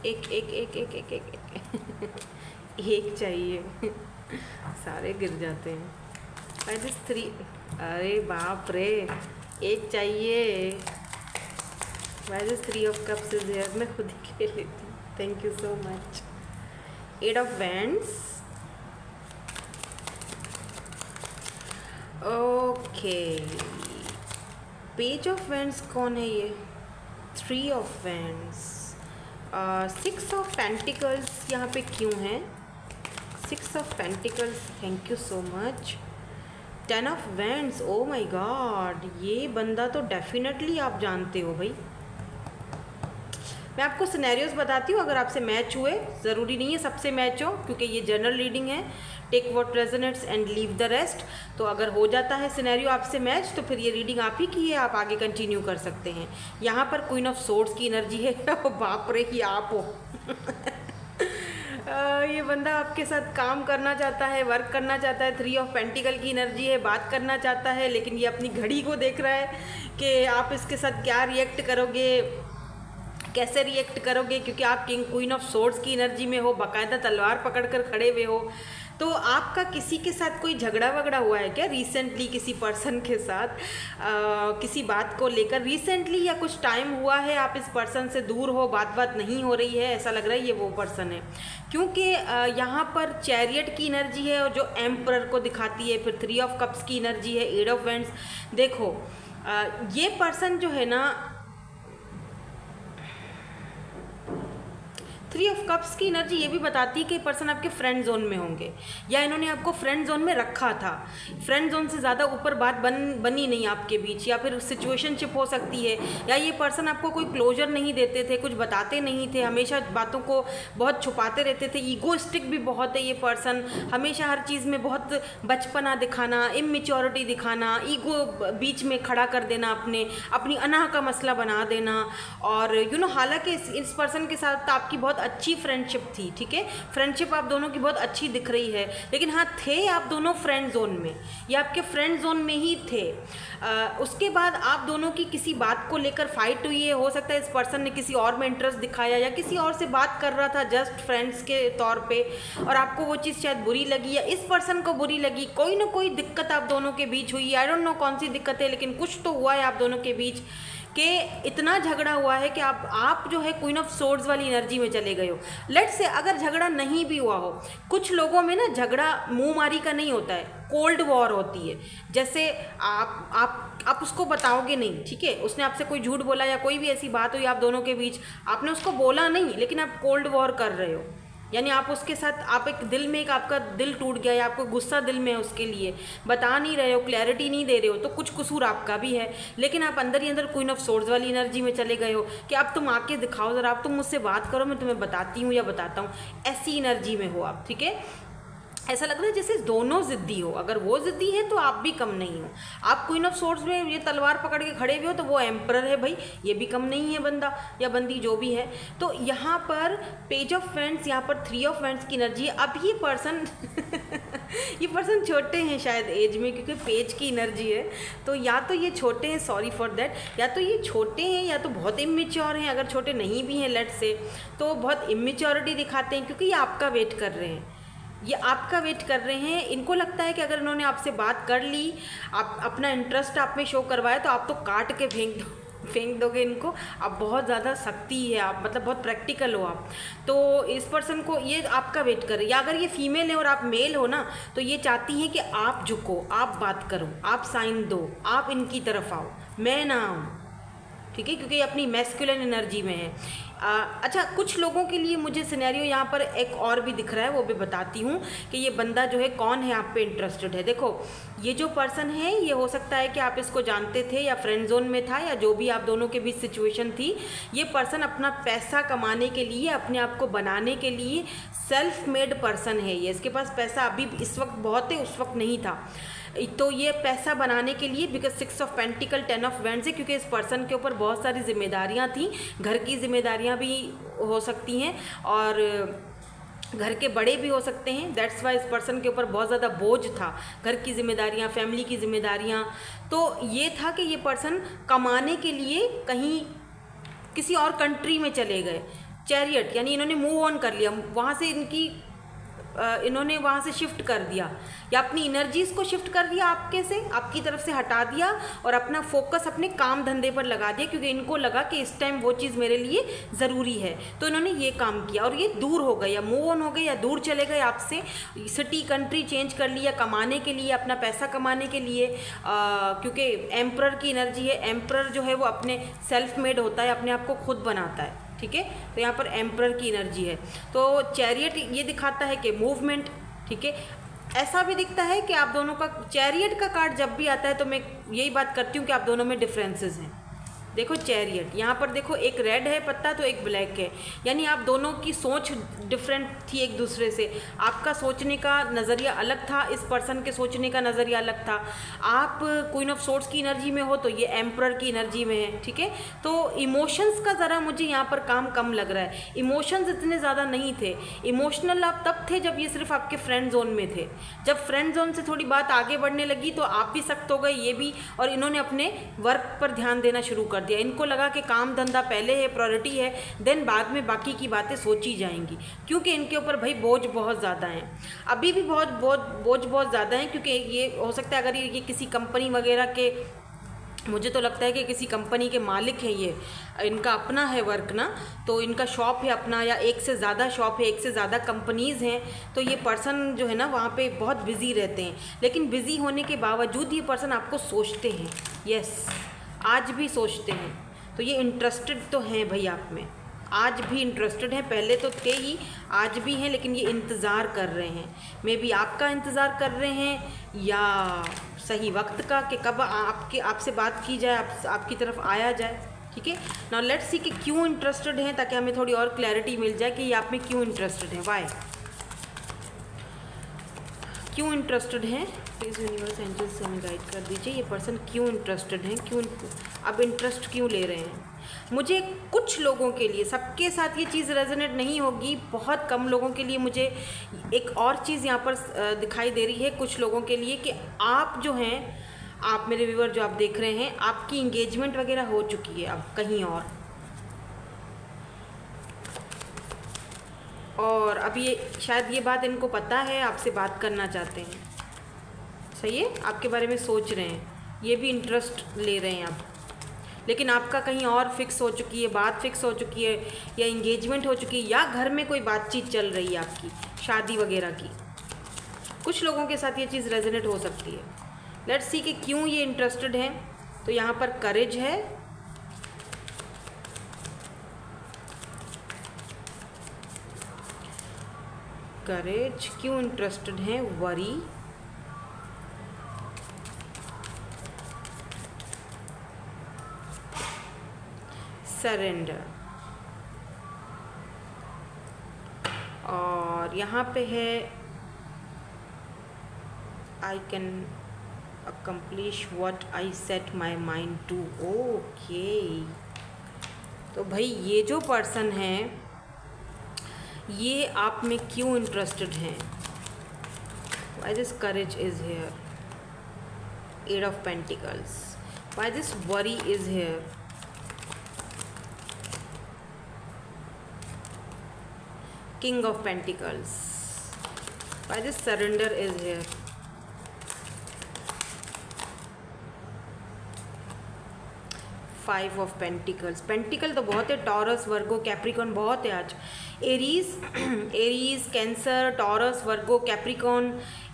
Speaker 1: एक एक एक एक एक एक एक एक चाहिए, सारे गिर जाते हैं। why this three, अरे बाप रे, एक चाहिए। why this three of cups is here, मैं खुद ही खेल लेती हूँ, thank you so much. Eight of wands, okay. Page of wands कौन है ये, three of wands, six of pentacles यहाँ पे क्यों है, six of pentacles, thank you so much. Ten of wands, oh my God, ये बंदा तो डेफिनेटली आप जानते हो भाई। मैं आपको सिनेरियोस बताती हूँ, अगर आपसे मैच हुए, ज़रूरी नहीं है सबसे मैच हो क्योंकि ये जनरल रीडिंग है, take what resonates and leave the rest. तो अगर हो जाता है सिनेरियो आपसे मैच तो फिर ये रीडिंग आप ही की है, आप आगे कंटिन्यू कर सकते हैं। यहाँ पर क्वीन ऑफ सोर्ड्स की एनर्जी है, बाप रे कि आप हो। ये बंदा आपके साथ काम करना चाहता है, वर्क करना चाहता है। थ्री ऑफ पेंटिकल की एनर्जी है, बात करना चाहता है, लेकिन ये अपनी घड़ी को देख रहा है कि आप इसके साथ क्या रिएक्ट करोगे, कैसे रिएक्ट करोगे, क्योंकि आप किंग क्वीन ऑफ सोर्ड्स की एनर्जी में हो, बाकायदा तलवार पकड़कर खड़े हुए हो। तो आपका किसी के साथ कोई झगड़ा वगड़ा हुआ है क्या रिसेंटली, किसी पर्सन के साथ किसी बात को लेकर रिसेंटली, या कुछ टाइम हुआ है आप इस पर्सन से दूर हो, बात नहीं हो रही है, ऐसा लग रहा है ये वो पर्सन है। क्योंकि यहाँ पर चैरियट की एनर्जी है और जो एम्परर को दिखाती है, फिर थ्री ऑफ कप्स की एनर्जी है, एट ऑफ वैंड्स। देखो ये पर्सन जो है ना, थ्री ऑफ कप्स की एनर्जी ये भी बताती है कि पर्सन आपके फ्रेंड जोन में होंगे, या इन्होंने आपको फ्रेंड जोन में रखा था। फ्रेंड जोन से ज़्यादा ऊपर बात बनी नहीं आपके बीच, या फिर सिचुएशनशिप हो सकती है, या ये पर्सन आपको कोई क्लोजर नहीं देते थे, कुछ बताते नहीं थे, हमेशा बातों को बहुत छुपाते रहते थे। ईगोइस्टिक भी बहुत है ये पर्सन, हमेशा हर चीज़ में बहुत बचपना दिखाना, इमेच्योरिटी दिखाना, ईगो बीच में खड़ा कर देना, अपनी अनाह का मसला बना देना। और हालांकि इस पर्सन के साथ आपकी बहुत अच्छी फ्रेंडशिप थी, ठीक है, फ्रेंडशिप आप दोनों की बहुत अच्छी दिख रही है, लेकिन हाँ थे आप दोनों फ्रेंड जोन में, या आपके फ्रेंड जोन में ही थे। उसके बाद आप दोनों की किसी बात को लेकर फाइट हुई है, हो सकता है इस पर्सन ने किसी और में इंटरेस्ट दिखाया, या किसी और से बात कर रहा था जस्ट फ्रेंड्स के तौर पे, और आपको वो चीज़ शायद बुरी लगी, या इस पर्सन को बुरी लगी। कोई ना कोई दिक्कत आप दोनों के बीच हुई, आई डोंट नो कौन सी दिक्कत है, लेकिन कुछ तो हुआ है आप दोनों के बीच कि इतना झगड़ा हुआ है कि आप जो है क्वीन ऑफ सोर्ड्स वाली एनर्जी में चले गए हो। लेट्स से अगर झगड़ा नहीं भी हुआ हो, कुछ लोगों में ना झगड़ा मुंह मारी का नहीं होता है, कोल्ड वॉर होती है। जैसे आप उसको बताओगे नहीं, ठीक है, उसने आपसे कोई झूठ बोला या कोई भी ऐसी बात हुई आप दोनों के बीच, आपने उसको बोला नहीं, लेकिन आप कोल्ड वॉर कर रहे हो। यानी आप उसके साथ, आप एक दिल में, एक आपका दिल टूट गया या आपको गुस्सा दिल में है उसके लिए, बता नहीं रहे हो, क्लैरिटी नहीं दे रहे हो, तो कुछ कसूर आपका भी है, लेकिन आप अंदर ही अंदर क्वीन ऑफ सोर्ड्स वाली एनर्जी में चले गए हो कि अब तुम आके दिखाओ ज़रा, अब तुम मुझसे बात करो, मैं तुम्हें बताती हूँ या बताता हूँ, ऐसी एनर्जी में हो आप, ठीक है। ऐसा लग रहा है जैसे दोनों ज़िद्दी हो। अगर वो ज़िद्दी है तो आप भी कम नहीं हो। आप क्वीन ऑफ सोर्ड्स में ये तलवार पकड़ के खड़े भी हो तो वो एम्परर है भाई, ये भी कम नहीं है बंदा या बंदी जो भी है। तो यहाँ पर पेज ऑफ वैंड्स, यहाँ पर 3 ऑफ वैंड्स की एनर्जी है। अब ये पर्सन ये पर्सन छोटे हैं शायद एज में, क्योंकि पेज की एनर्जी है। तो या तो ये छोटे हैं, सॉरी फॉर दैट, या तो ये छोटे हैं या तो बहुत इमेच्योर हैं। अगर छोटे नहीं भी हैं लेट से, तो बहुत इमेच्योरिटी दिखाते हैं, क्योंकि ये आपका वेट कर रहे हैं। ये आपका वेट कर रहे हैं। इनको लगता है कि अगर इन्होंने आपसे बात कर ली, आप अपना इंटरेस्ट आप में शो करवाया, तो आप तो काट के फेंक दोगे इनको। आप बहुत ज़्यादा शक्ति है, आप मतलब बहुत प्रैक्टिकल हो आप। तो इस पर्सन को ये आपका वेट कर रही है। या अगर ये फीमेल है और आप मेल हो ना, तो ये चाहती हैं कि आप झुको, आप बात करो, आप साइन दो, आप इनकी तरफ आओ, मैं ना आऊँ, ठीक है, क्योंकि ये अपनी मैस्कुलिन एनर्जी में है। अच्छा, कुछ लोगों के लिए मुझे सिनेरियो यहाँ पर एक और भी दिख रहा है, वो भी बताती हूँ कि ये बंदा जो है कौन है आप पे इंटरेस्टेड है। देखो, ये जो पर्सन है, ये हो सकता है कि आप इसको जानते थे या फ्रेंड जोन में था, या जो भी आप दोनों के बीच सिचुएशन थी। ये पर्सन अपना पैसा कमाने के लिए, अपने आप को बनाने के लिए सेल्फ मेड पर्सन है ये। इसके पास पैसा अभी इस वक्त बहुत है, उस वक्त नहीं था। तो ये पैसा बनाने के लिए, because 6 of pentacle 10 of wands है, क्योंकि इस पर्सन के ऊपर बहुत सारी जिम्मेदारियां थी, घर की जिम्मेदारियां भी हो सकती हैं और घर के बड़े भी हो सकते हैं। दैट्स वाई इस पर्सन के ऊपर बहुत ज़्यादा बोझ था, घर की जिम्मेदारियां, फैमिली की जिम्मेदारियां। तो ये था कि ये पर्सन कमाने के लिए कहीं किसी और कंट्री में चले गए। चैरियट यानी इन्होंने मूव ऑन कर लिया, वहाँ से इन्होंने वहाँ से शिफ्ट कर दिया, या अपनी एनर्जीज़ को शिफ्ट कर दिया, आपकी तरफ से हटा दिया और अपना फोकस अपने काम धंधे पर लगा दिया, क्योंकि इनको लगा कि इस टाइम वो चीज़ मेरे लिए ज़रूरी है। तो इन्होंने ये काम किया और ये दूर हो गए, या मूव ऑन हो गए, या दूर चले गए आपसे, सिटी कंट्री चेंज कर लिया कमाने के लिए, अपना पैसा कमाने के लिए। क्योंकि एम्परर की एनर्जी है। एम्परर जो है वो अपने सेल्फ मेड होता है, अपने आप को खुद बनाता है, ठीक है। तो यहाँ पर एम्परर की एनर्जी है। तो चैरियट ये दिखाता है कि मूवमेंट, ठीक है। ऐसा भी दिखता है कि आप दोनों का, चैरियट का कार्ड जब भी आता है तो मैं यही बात करती हूँ कि आप दोनों में डिफरेंसेस हैं। देखो चैरियट, यहाँ पर देखो एक रेड है पत्ता तो एक ब्लैक है, यानी आप दोनों की सोच डिफरेंट थी एक दूसरे से। आपका सोचने का नज़रिया अलग था, इस पर्सन के सोचने का नज़रिया अलग था। आप क्वीन ऑफ सोर्ड्स की एनर्जी में हो तो ये एम्परर की एनर्जी में है, ठीक है। तो इमोशंस का ज़रा मुझे यहाँ पर काम कम लग रहा है। इमोशंस इतने ज़्यादा नहीं थे। इमोशनल आप तब थे जब ये सिर्फ आपके फ्रेंड जोन में थे। जब फ्रेंड जोन से थोड़ी बात आगे बढ़ने लगी तो आप भी सख्त हो गए, ये भी, और इन्होंने अपने वर्क पर ध्यान देना शुरू कर दिया। इनको लगा कि काम धंधा पहले है, प्रायोरिटी है, देन बाद में बाकी की बातें सोची जाएंगी, क्योंकि इनके ऊपर भाई बोझ बहुत ज़्यादा है। अभी भी बोझ बहुत ज़्यादा है, क्योंकि ये हो सकता है अगर ये किसी कंपनी वगैरह के, मुझे तो लगता है कि किसी कंपनी के मालिक हैं ये, इनका अपना है वर्क ना, तो इनका शॉप है अपना, या एक से ज़्यादा शॉप है, एक से ज़्यादा कंपनीज़ हैं। तो ये पर्सन जो है ना वहाँ पे बहुत बिज़ी रहते हैं, लेकिन बिज़ी होने के बावजूद ये पर्सन आपको सोचते हैं। यस, आज भी सोचते हैं। तो ये इंटरेस्टेड तो हैं भाई आप में, आज भी इंटरेस्टेड हैं, पहले तो थे ही, आज भी हैं, लेकिन ये इंतज़ार कर रहे हैं। मे बी आपका इंतज़ार कर रहे हैं, या सही वक्त का कि कब आपसे बात की जाए, आपकी तरफ आया जाए, ठीक है। नाउ लेट्स सी कि क्यों इंटरेस्टेड हैं, ताकि हमें थोड़ी और क्लैरिटी मिल जाए कि ये आप में क्यों इंटरेस्टेड हैं, वाई, क्यों इंटरेस्टेड हैं। प्लीज़ यूनिवर्स एंजल्स से हमें गाइड कर दीजिए, ये पर्सन क्यों इंटरेस्टेड हैं, क्यों अब इंटरेस्ट क्यों ले रहे हैं। मुझे कुछ लोगों के लिए, सबके साथ ये चीज़ रेजोनेट नहीं होगी, बहुत कम लोगों के लिए मुझे एक और चीज़ यहाँ पर दिखाई दे रही है कुछ लोगों के लिए, कि आप जो हैं, आप मेरे व्यूअर जो आप देख रहे हैं, आपकी इंगेजमेंट वगैरह हो चुकी है अब कहीं और अब ये शायद ये बात इनको पता है, आपसे बात करना चाहते हैं, सही है, आपके बारे में सोच रहे हैं, ये भी इंटरेस्ट ले रहे हैं अब, लेकिन आपका कहीं और फिक्स हो चुकी है, बात फिक्स हो चुकी है, या इंगेजमेंट हो चुकी है, या घर में कोई बातचीत चल रही है आपकी शादी वगैरह की। कुछ लोगों के साथ ये चीज़ रेजोनेट हो सकती है। लेट्स सी कि क्यों ये इंटरेस्टेड हैं। तो यहाँ पर करेज है, करेज, क्यों इंटरेस्टेड हैं, वरी, सरेंडर, और यहाँ पे है I can accomplish what I set my mind to. Okay, तो भाई ये जो पर्सन है ये आप में क्यों इंटरेस्टेड हैं? Why this courage is here? Eight of Pentacles. Why this worry is here? King of Pentacles. Why this surrender is here? Five of pentacles. Pentacle तो बहुत है, टॉरस, वर्गो, कैप्रिकॉन बहुत है आज. एरीज, कैंसर, टॉरस, वर्गो, Capricorn,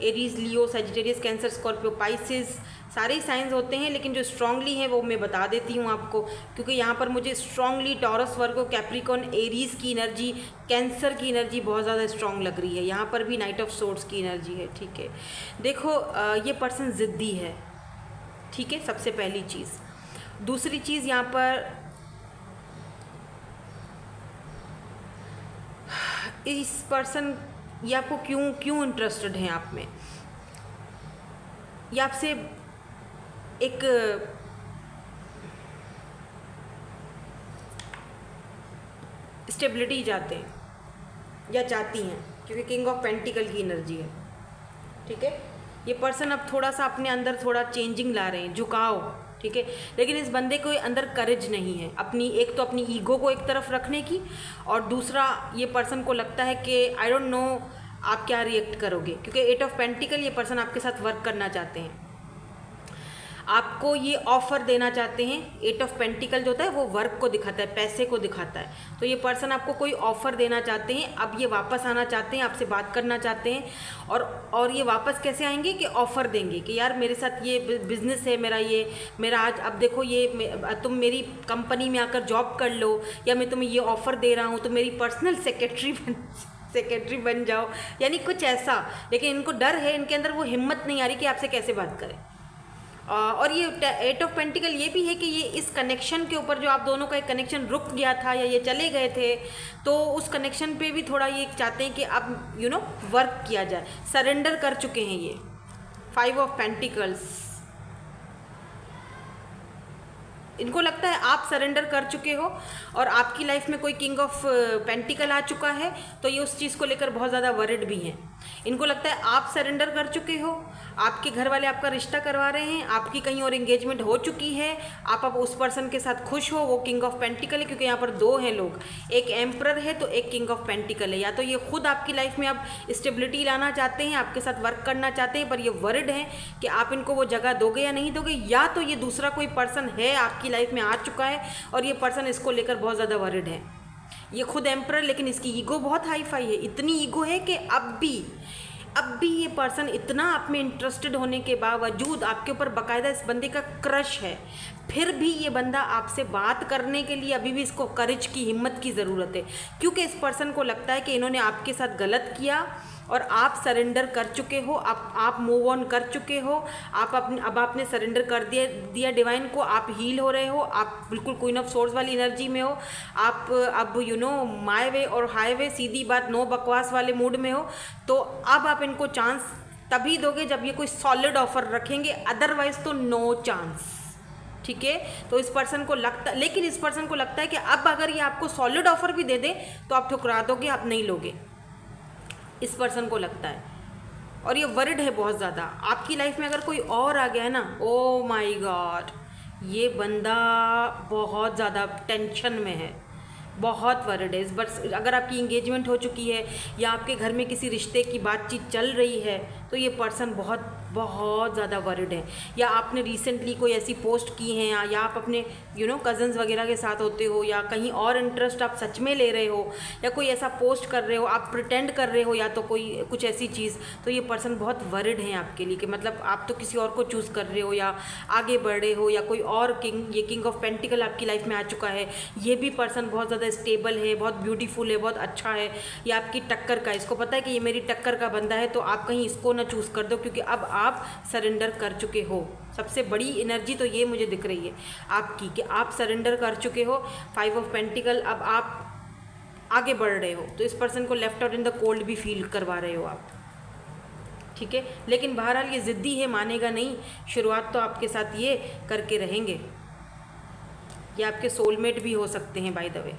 Speaker 1: Aries, लियो, Sagittarius, cancer, Scorpio, Pisces, सारे science होते हैं, लेकिन जो स्ट्रांगली है वो मैं बता देती हूँ आपको, क्योंकि यहाँ पर मुझे स्ट्रांगली टॉरस, वर्गो, कैप्रिकॉन, एरीज की एनर्जी, कैंसर की एनर्जी बहुत ज़्यादा स्ट्रांग लग रही है. यहाँ पर भी नाइट ऑफ सोर्ड्स की एनर्जी है. ठीक है, देखो ये पर्सन ज़िद्दी है. ठीक है, सबसे पहली चीज़. दूसरी चीज़, यहाँ पर इस पर्सन ये आपको क्यों इंटरेस्टेड हैं आप में, ये आपसे एक स्टेबिलिटी चाहते हैं या चाहती हैं, क्योंकि किंग ऑफ पेंटिकल की एनर्जी है. ठीक है, ये पर्सन अब थोड़ा सा अपने अंदर थोड़ा चेंजिंग ला रहे हैं, झुकाव. ठीक है, लेकिन इस बंदे को अंदर करेज नहीं है अपनी, एक तो अपनी ईगो को एक तरफ रखने की, और दूसरा ये पर्सन को लगता है कि आई डोंट नो आप क्या रिएक्ट करोगे, क्योंकि एट ऑफ पेंटिकल ये पर्सन आपके साथ वर्क करना चाहते हैं, आपको ये ऑफ़र देना चाहते हैं. एट ऑफ पेंटिकल जो होता है वो वर्क को दिखाता है, पैसे को दिखाता है. तो ये पर्सन आपको कोई ऑफ़र देना चाहते हैं. अब ये वापस आना चाहते हैं, आपसे बात करना चाहते हैं. और ये वापस कैसे आएंगे कि ऑफ़र देंगे कि यार मेरे साथ ये बिज़नेस है मेरा आज, अब देखो ये तुम मेरी कंपनी में आकर जॉब कर लो, या मैं तुम्हें ये ऑफ़र दे रहा हूँ, तो मेरी पर्सनल सेक्रेटरी बन जाओ, यानी कुछ ऐसा. लेकिन इनको डर है, इनके अंदर वो हिम्मत नहीं आ रही कि आपसे कैसे बात करें. और ये एट ऑफ पेंटिकल ये भी है कि ये इस कनेक्शन के ऊपर जो आप दोनों का एक कनेक्शन रुक गया था या ये चले गए थे, तो उस कनेक्शन पे भी थोड़ा ये चाहते हैं कि अब वर्क किया जाए. सरेंडर कर चुके हैं ये. फाइव ऑफ पेंटिकल्स, इनको लगता है आप सरेंडर कर चुके हो और आपकी लाइफ में कोई किंग ऑफ पेंटिकल आ चुका है, तो ये उस चीज़ को लेकर बहुत ज़्यादा वरिड भी हैं. इनको लगता है आप सरेंडर कर चुके हो, आपके घर वाले आपका रिश्ता करवा रहे हैं, आपकी कहीं और एंगेजमेंट हो चुकी है, आप अब उस पर्सन के साथ खुश हो. वो किंग ऑफ पेंटिकल है, क्योंकि यहाँ पर दो हैं लोग, एक एम्परर है तो एक किंग ऑफ पेंटिकल है. या तो ये खुद आपकी लाइफ में अब स्टेबिलिटी लाना चाहते हैं, आपके साथ वर्क करना चाहते हैं, पर ये वरिड हैं कि आप इनको वो जगह दोगे या नहीं दोगे. या तो ये दूसरा कोई पर्सन है आपकी लाइफ में आ चुका है और ये पर्सन इसको लेकर बहुत ज़्यादा वरिड है. ये खुद एम्परर, लेकिन इसकी ईगो बहुत हाई फाई है. इतनी ईगो है कि अब भी ये पर्सन इतना आप में इंटरेस्टेड होने के बावजूद आपके ऊपर बाकायदा इस बंदे का क्रश है, फिर भी ये बंदा आपसे बात करने के लिए अभी भी इसको करेज की, हिम्मत की ज़रूरत है. क्योंकि इस पर्सन को लगता है कि इन्होंने आपके साथ गलत किया और आप सरेंडर कर चुके हो, आप मूव ऑन कर चुके हो, अब आपने सरेंडर कर दिया डिवाइन को, आप हील हो रहे हो, आप बिल्कुल क्वीन ऑफ सोर्स वाली एनर्जी में हो, आप अब माय वे और हाईवे, सीधी बात, नो बकवास वाले मूड में हो. तो अब आप इनको चांस तभी दोगे जब ये कोई सॉलिड ऑफर रखेंगे, अदरवाइज तो नो चांस. ठीक है, तो इस पर्सन को लगता है कि अब अगर ये आपको सॉलिड ऑफर भी दे दे तो आप ठुकरा दोगे, आप नहीं लोगे. इस पर्सन को लगता है, और ये वरिड है बहुत ज़्यादा. आपकी लाइफ में अगर कोई और आ गया है ना, ओ माय गॉड, ये बंदा बहुत ज़्यादा टेंशन में है, बहुत वरिड है. इस बार अगर आपकी इंगेजमेंट हो चुकी है या आपके घर में किसी रिश्ते की बातचीत चल रही है, तो ये पर्सन बहुत ज़्यादा वरिड है. या आपने रिसेंटली कोई ऐसी पोस्ट की हैं, या आप अपने कज़न्स वगैरह के साथ होते हो, या कहीं और इंटरेस्ट आप सच में ले रहे हो, या कोई ऐसा पोस्ट कर रहे हो, आप प्रिटेंड कर रहे हो, या तो कोई कुछ ऐसी चीज़, तो ये पर्सन बहुत वरिड है आपके लिए कि मतलब आप तो किसी और को चूज़ कर रहे हो या आगे बढ़ रहे हो, या कोई और किंग ऑफ पेंटिकल आपकी लाइफ में आ चुका है. ये भी पर्सन बहुत ज़्यादा स्टेबल है, बहुत ब्यूटीफुल है, बहुत अच्छा है. ये आपकी टक्कर का, इसको पता है कि ये मेरी टक्कर का बंदा है, तो आप कहीं इसको ना चूज़ कर दो, क्योंकि अब आप सरेंडर कर चुके हो. सबसे बड़ी एनर्जी तो ये मुझे दिख रही है आपकी कि आप सरेंडर कर चुके हो. फाइव ऑफ पेंटिकल, अब आप आगे बढ़ रहे हो, तो इस पर्सन को left out in the cold भी फील करवा रहे हो आप. ठीक है। लेकिन बहरहाल ये ज़िद्दी है, मानेगा नहीं, शुरुआत तो आपके साथ ये करके रहेंगे। ये आपके सोलमेट भी हो सकते हैं बाय द वे,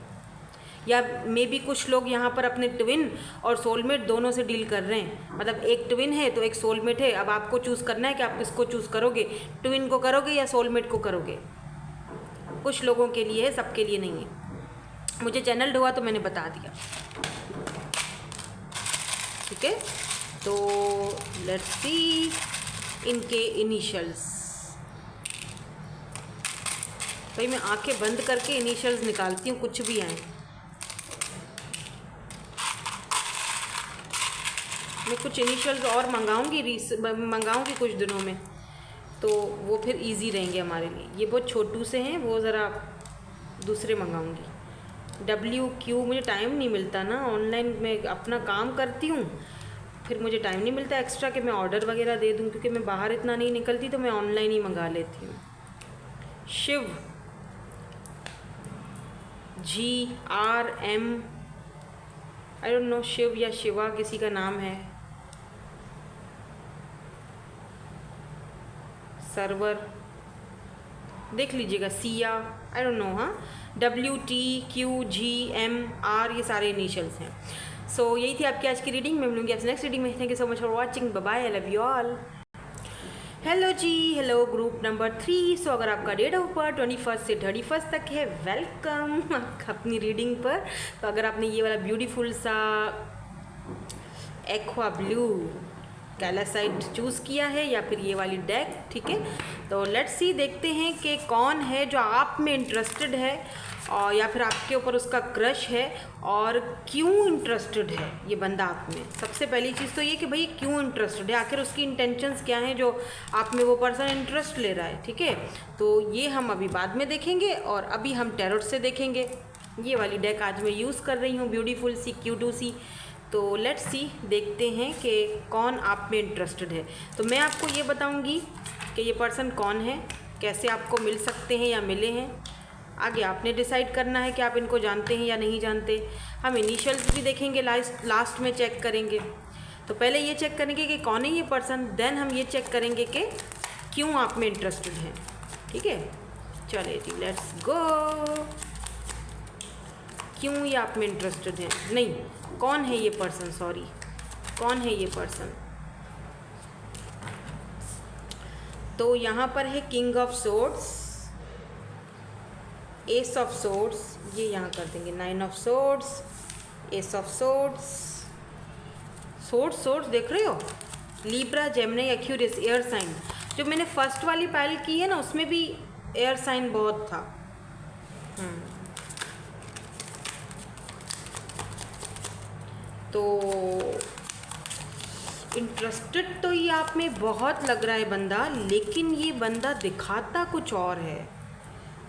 Speaker 1: या मे भी कुछ लोग यहाँ पर अपने ट्विन और सोलमेट दोनों से डील कर रहे हैं। मतलब एक ट्विन है तो एक सोलमेट है, अब आपको चूज़ करना है कि आप किसको चूज़ करोगे, ट्विन को करोगे या सोलमेट को करोगे। कुछ लोगों के लिए है, सबके लिए नहीं है। मुझे चैनल हुआ तो मैंने बता दिया, ठीक है। तो लेट्स सी इनके इनिशियल्स। भाई मैं आंखें बंद करके इनिशियल्स निकालती हूँ, कुछ भी आए। मैं कुछ इनिशियल्स और मंगाऊंगी कुछ दिनों में, तो वो फिर इजी रहेंगे हमारे लिए। ये बहुत छोटू से हैं, वो ज़रा दूसरे मंगाऊंगी। WQ मुझे टाइम नहीं मिलता ना, ऑनलाइन मैं अपना काम करती हूँ, फिर मुझे टाइम नहीं मिलता एक्स्ट्रा कि मैं ऑर्डर वगैरह दे दूँ, क्योंकि मैं बाहर इतना नहीं निकलती, तो मैं ऑनलाइन ही मंगा लेती हूँ। Shiv, GRM, I don't know, Shiv या शिवा किसी का नाम है। सर्वर देख लीजिएगा, सिया, आई डोंट नो। हाँ, WTQGMR ये सारे इनिशियल्स हैं। सो यही थी आपकी आज की रीडिंग। मैं मिलूंगी आपसे नेक्स्ट रीडिंग में। Thank you so much for watching, bye bye, I love you all. Hello ji, hello group number 3। So अगर आपका डेट ऑफ बर्थ 21 से 31 तक है, वेलकम अपनी रीडिंग पर। तो अगर आपने ये वाला ब्यूटीफुल सा एक्वा ब्लू कैलासाइट चूज़ किया है या फिर ये वाली डेक, ठीक है, तो लेट्स सी, देखते हैं कि कौन है जो आप में इंटरेस्टेड है, और या फिर आपके ऊपर उसका क्रश है, और क्यों इंटरेस्टेड है ये बंदा आप में। सबसे पहली चीज़ तो ये कि भाई क्यों इंटरेस्टेड है, आखिर उसकी इंटेंशंस क्या हैं जो आप में वो पर्सन इंटरेस्ट ले रहा है, ठीक है। तो ये हम अभी बाद में देखेंगे, और अभी हम टैरोट से देखेंगे। ये वाली डेक आज मैं यूज़ कर रही हूँ, ब्यूटीफुल सी, क्यूटू सी। तो लेट्स सी, देखते हैं कि कौन आप में इंटरेस्टेड है। तो मैं आपको ये बताऊंगी कि ये पर्सन कौन है, कैसे आपको मिल सकते हैं या मिले हैं। आगे आपने डिसाइड करना है कि आप इनको जानते हैं या नहीं जानते। हम इनिशियल्स भी देखेंगे, लास्ट में चेक करेंगे। तो पहले ये चेक करेंगे कि कौन है ये पर्सन, देन हम ये चेक करेंगे कि क्यों आप में इंटरेस्टेड हैं, ठीक है। चलिए जी, लेट्स गो। क्यों ये आप में इंटरेस्टेड हैं, नहीं, कौन है ये पर्सन, सॉरी, कौन है ये पर्सन। तो यहाँ पर है king of swords, ace of swords, ये यहाँ कर देंगे 9 of swords, ace of swords, swords देख रहे हो, Libra, Gemini, Aquarius, air sign. जो मैंने फर्स्ट वाली पाइल की है ना, उसमें भी एयर साइन बहुत था। तो इंटरेस्टेड तो ये आप में बहुत लग रहा है बंदा, लेकिन ये बंदा दिखाता कुछ और है।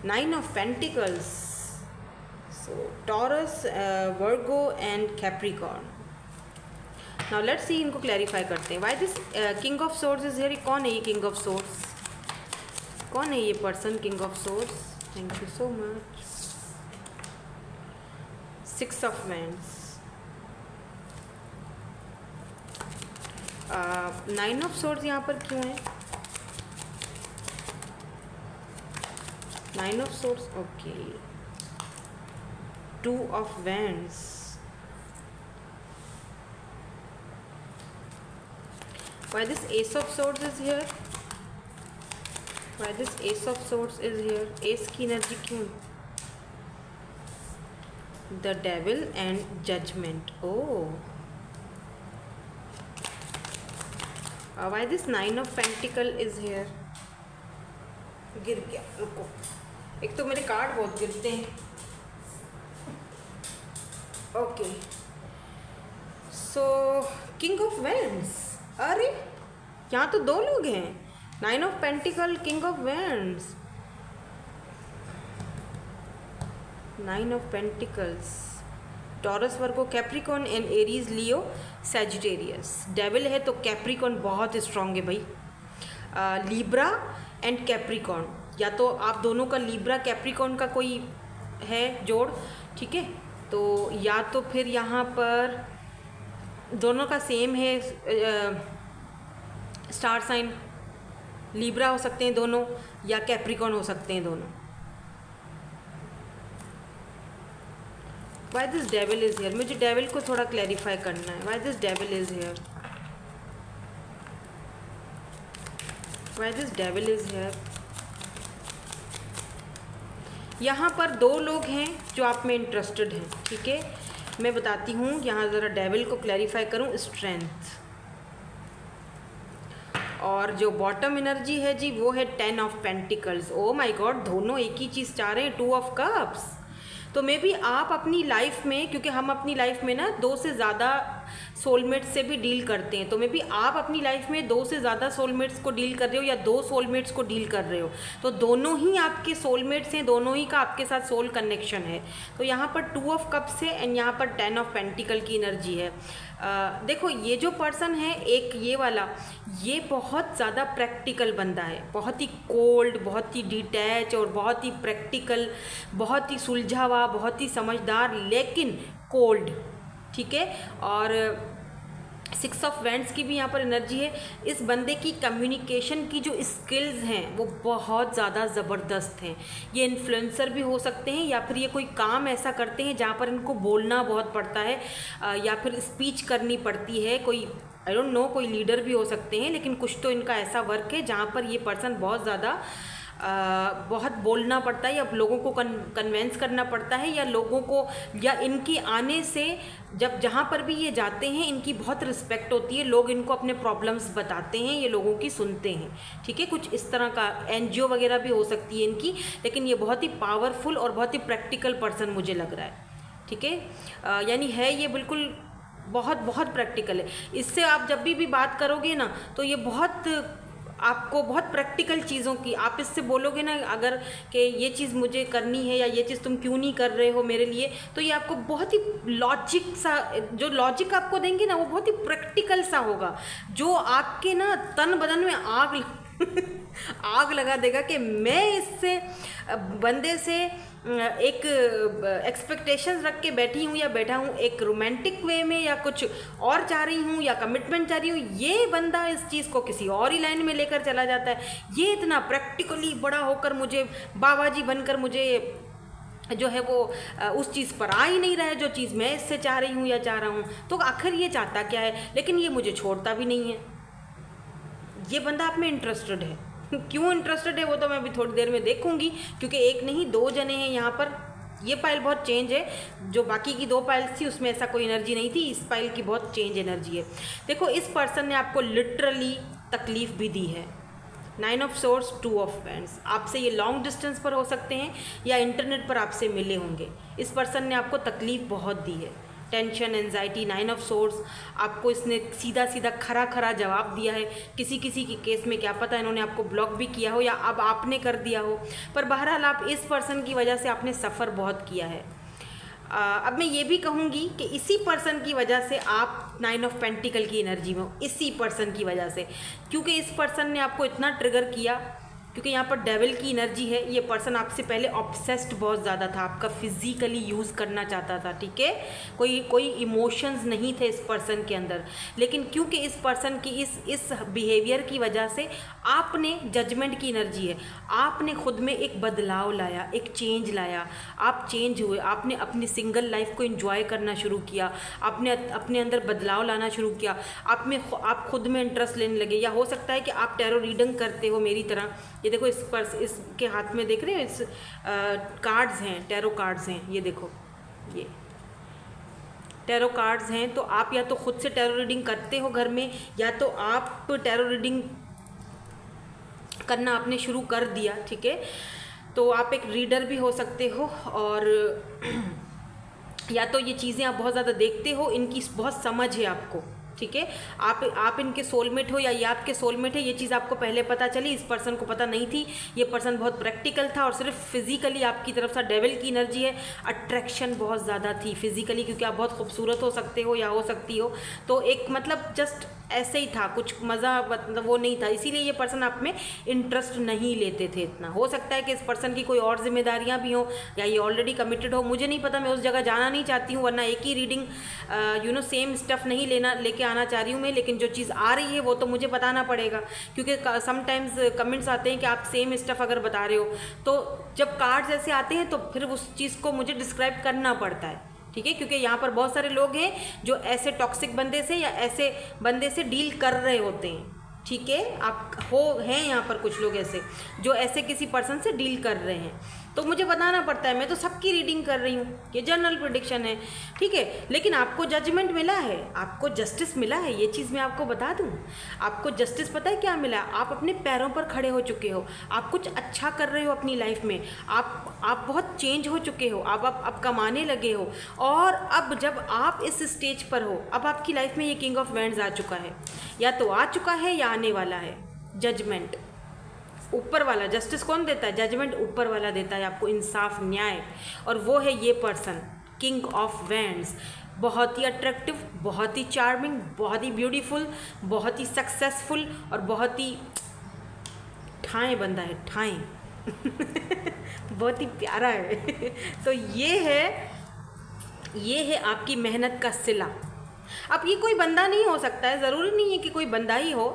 Speaker 1: 9 of pentacles, so taurus, Virgo and Capricorn. Now let's see, इनको क्लैरिफाई करते हैं। Why this king of swords is here. कौन है ये किंग ऑफ सोर्ड्स, कौन है ये person king of swords. Thank you so much. 6 of wands, 9 of swords यहाँ पर क्यों है, 9 of swords, okay. 2 of wands, why this ace of swords is here, why this ace of swords is here, ace की energy क्यों, the devil and judgment, oh why this 9 of pentacle is here, गिर गया, रुको, एक तो मेरे card बहुत गिरते हैं, okay. So king of wands, अरे यहाँ तो 2 लोग हैं, 9 of pentacle, king of wands, 9 of pentacles, taurus, Virgo, Capricorn and Aries, Leo, Sagittarius. Devil है तो कैप्रिकॉर्न बहुत स्ट्रांग है भाई, लीब्रा एंड कैप्रिकॉर्न, या तो आप दोनों का लीब्रा कैप्रिकॉर्न का कोई है जोड़, ठीक है, तो या तो फिर यहाँ पर दोनों का सेम है, स्टार साइन लिब्रा हो सकते हैं दोनों, या कैप्रिकॉर्न हो सकते हैं दोनों। Why this devil is here, मुझे डेविल को थोड़ा क्लैरिफाई करना है। Why this devil is here, why this devil is here. यहाँ पर दो लोग हैं जो आप में इंटरेस्टेड हैं, ठीक है। मैं बताती हूँ, यहाँ ज़रा डेविल को क्लैरिफाई करूँ। स्ट्रेंथ, और जो बॉटम एनर्जी है जी वो है 10 of pentacles. O my God, दोनों एक ही चीज़ चाह रहे हैं, 2 ऑफ कप्स। तो मे बी आप अपनी लाइफ में, क्योंकि हम अपनी लाइफ में ना 2 से ज़्यादा सोलमेट्स से भी डील करते हैं, तो मे बी आप अपनी लाइफ में 2 से ज़्यादा सोलमेट्स को डील कर रहे हो या 2 सोलमेट्स को डील कर रहे हो। तो दोनों ही आपके सोलमेट्स हैं, दोनों ही का आपके साथ सोल कनेक्शन है। तो यहाँ पर 2 ऑफ कप्स है एंड यहाँ पर 10 ऑफ पेंटिकल की एनर्जी है। देखो ये जो पर्सन है, एक ये वाला, ये बहुत ज़्यादा प्रैक्टिकल बंदा है, बहुत ही कोल्ड, बहुत ही डिटैच और बहुत ही प्रैक्टिकल, बहुत ही सुलझा हुआ, बहुत ही समझदार, लेकिन कोल्ड, ठीक है। और 6 ऑफ वैंड्स की भी यहाँ पर एनर्जी है। इस बंदे की कम्युनिकेशन की जो स्किल्स हैं वो बहुत ज़्यादा ज़बरदस्त हैं। ये इन्फ्लुएंसर भी हो सकते हैं, या फिर ये कोई काम ऐसा करते हैं जहाँ पर इनको बोलना बहुत पड़ता है, या फिर स्पीच करनी पड़ती है। कोई आई डोंट नो, कोई लीडर भी हो सकते हैं, लेकिन कुछ तो इनका ऐसा वर्क है जहाँ पर ये पर्सन बहुत ज़्यादा बहुत बोलना पड़ता है, या लोगों को कन्वेंस करना पड़ता है, या लोगों को, या इनके आने से जब जहाँ पर भी ये जाते हैं इनकी बहुत रिस्पेक्ट होती है। लोग इनको अपने प्रॉब्लम्स बताते हैं, ये लोगों की सुनते हैं, ठीक है। कुछ इस तरह का एनजीओ वगैरह भी हो सकती है इनकी, लेकिन ये बहुत ही पावरफुल और बहुत ही प्रैक्टिकल पर्सन मुझे लग रहा है, ठीक है। यानी है ये बिल्कुल बहुत बहुत प्रैक्टिकल है। इससे आप जब भी बात करोगे ना, तो ये बहुत आपको बहुत प्रैक्टिकल चीज़ों की, आप इससे बोलोगे ना अगर कि ये चीज़ मुझे करनी है या ये चीज़ तुम क्यों नहीं कर रहे हो मेरे लिए, तो ये आपको बहुत ही लॉजिक सा, जो लॉजिक आपको देंगे ना वो बहुत ही प्रैक्टिकल सा होगा, जो आपके ना तन बदन में आग लगा देगा कि मैं इससे बंदे से एक एक्सपेक्टेशंस रख के बैठी हूँ या बैठा हूँ, एक रोमांटिक वे में, या कुछ और चाह रही हूँ, या कमिटमेंट चाह रही हूँ। ये बंदा इस चीज़ को किसी और ही लाइन में लेकर चला जाता है। ये इतना प्रैक्टिकली बड़ा होकर मुझे, बाबा जी बनकर मुझे जो है वो उस चीज़ पर आ ही नहीं रहा है जो चीज़ मैं इससे चाह रही हूँ या चाह रहा हूँ। तो आखिर ये चाहता क्या है, लेकिन ये मुझे छोड़ता भी नहीं है। ये बंदा आप में इंटरेस्टेड है। क्यों इंटरेस्टेड है वो तो मैं अभी थोड़ी देर में देखूंगी, क्योंकि एक नहीं 2 जने हैं यहाँ पर। ये पाइल बहुत चेंज है, जो बाकी की 2 पाइल्स थी उसमें ऐसा कोई एनर्जी नहीं थी, इस पाइल की बहुत चेंज एनर्जी है। देखो इस पर्सन ने आपको लिटरली तकलीफ भी दी है। 9 ऑफ सोर्स, 2 ऑफ वैंड्स। आपसे ये लॉन्ग डिस्टेंस पर हो सकते हैं या इंटरनेट पर आपसे मिले होंगे। इस पर्सन ने आपको तकलीफ बहुत दी है, टेंशन, एंजाइटी। 9 ऑफ सोर्स, आपको इसने सीधा सीधा खरा खरा जवाब दिया है। किसी किसी के केस में क्या पता इन्होंने आपको ब्लॉक भी किया हो या अब आपने कर दिया हो, पर बहरहाल आप इस पर्सन की वजह से आपने सफ़र बहुत किया है। अब मैं ये भी कहूँगी कि इसी पर्सन की वजह से आप 9 ऑफ पेंटिकल की एनर्जी में हो, इसी पर्सन की वजह से, क्योंकि इस पर्सन ने आपको इतना ट्रिगर किया, क्योंकि यहाँ पर डेविल की एनर्जी है। ये पर्सन आपसे पहले ऑब्सेस्ड बहुत ज़्यादा था, आपका फिजिकली यूज़ करना चाहता था, ठीक है। कोई इमोशंस नहीं थे इस पर्सन के अंदर, लेकिन क्योंकि इस पर्सन की इस बिहेवियर की वजह से आपने, जजमेंट की एनर्जी है, आपने खुद में एक बदलाव लाया, एक चेंज लाया। आप चेंज हुए, आपने अपनी सिंगल लाइफ को एंजॉय करना शुरू किया, आपने अपने अंदर बदलाव लाना शुरू किया, आप खुद में इंटरेस्ट लेने लगे। या हो सकता है कि आप टैरो रीडिंग करते हो मेरी तरह। ये देखो इसके हाथ में देख रहे हो, इस कार्ड्स हैं, टैरो कार्ड्स हैं, ये देखो, ये टैरो कार्ड्स हैं। तो आप या तो खुद से टैरो रीडिंग करते हो घर में, या तो आप टैरो रीडिंग करना आपने शुरू कर दिया, ठीक है। तो आप एक रीडर भी हो सकते हो, और या तो ये चीज़ें आप बहुत ज़्यादा देखते हो, इनकी बहुत समझ है आपको, ठीक है। आप इनके सोलमेट हो या ये आपके सोलमेट है, ये चीज़ आपको पहले पता चली, इस पर्सन को पता नहीं थी। ये पर्सन बहुत प्रैक्टिकल था और सिर्फ फिजिकली आपकी तरफ से डेविल की एनर्जी है, अट्रैक्शन बहुत ज़्यादा थी फिजिकली, क्योंकि आप बहुत खूबसूरत हो सकते हो या हो सकती हो। तो एक मतलब जस्ट ऐसे ही था, कुछ मज़ा मतलब वो नहीं था, इसीलिए ये पर्सन आप में इंटरेस्ट नहीं लेते थे इतना। हो सकता है कि इस पर्सन की कोई और जिम्मेदारियां भी हों, या ये ऑलरेडी कमिटेड हो, मुझे नहीं पता, मैं उस जगह जाना नहीं चाहती हूँ। वरना एक ही रीडिंग सेम स्टफ़ नहीं लेके आना चाह रही हूँ मैं, लेकिन जो चीज़ आ रही है वो तो मुझे बताना पड़ेगा, क्योंकि समटाइम्स कमेंट्स आते हैं कि आप सेम स्टफ़ अगर बता रहे हो, तो जब कार्ड्स ऐसे आते हैं तो फिर उस चीज़ को मुझे डिस्क्राइब करना पड़ता है, ठीक है, क्योंकि यहाँ पर बहुत सारे लोग हैं जो ऐसे टॉक्सिक बंदे से या ऐसे बंदे से डील कर रहे होते हैं, ठीक है, आप हैं यहाँ पर कुछ लोग ऐसे जो ऐसे किसी पर्सन से डील कर रहे हैं, तो मुझे बताना पड़ता है। मैं तो सबकी रीडिंग कर रही हूँ, ये जनरल प्रेडिक्शन है, ठीक है, लेकिन आपको जजमेंट मिला है, आपको जस्टिस मिला है, ये चीज़ मैं आपको बता दूँ। आपको जस्टिस पता है क्या मिला? आप अपने पैरों पर खड़े हो चुके हो, आप कुछ अच्छा कर रहे हो अपनी लाइफ में, आप बहुत चेंज हो चुके हो, आप कमाने लगे हो, और अब जब आप इस स्टेज पर हो, अब आपकी लाइफ में ये किंग ऑफ वैंड्स आ चुका है, या तो आ चुका है या आने वाला है। जजमेंट ऊपर वाला, जस्टिस कौन देता है? जजमेंट ऊपर वाला देता है आपको, इंसाफ, न्याय, और वो है ये पर्सन, किंग ऑफ वैंड्स। बहुत ही अट्रैक्टिव, बहुत ही चार्मिंग, बहुत ही ब्यूटीफुल, बहुत ही सक्सेसफुल, और बहुत ही ठाएं बंदा है, ठाएं बहुत ही प्यारा है तो ये है आपकी मेहनत का सिला। अब ये कोई बंदा नहीं हो सकता है, ज़रूरी नहीं है कि कोई बंदा ही हो,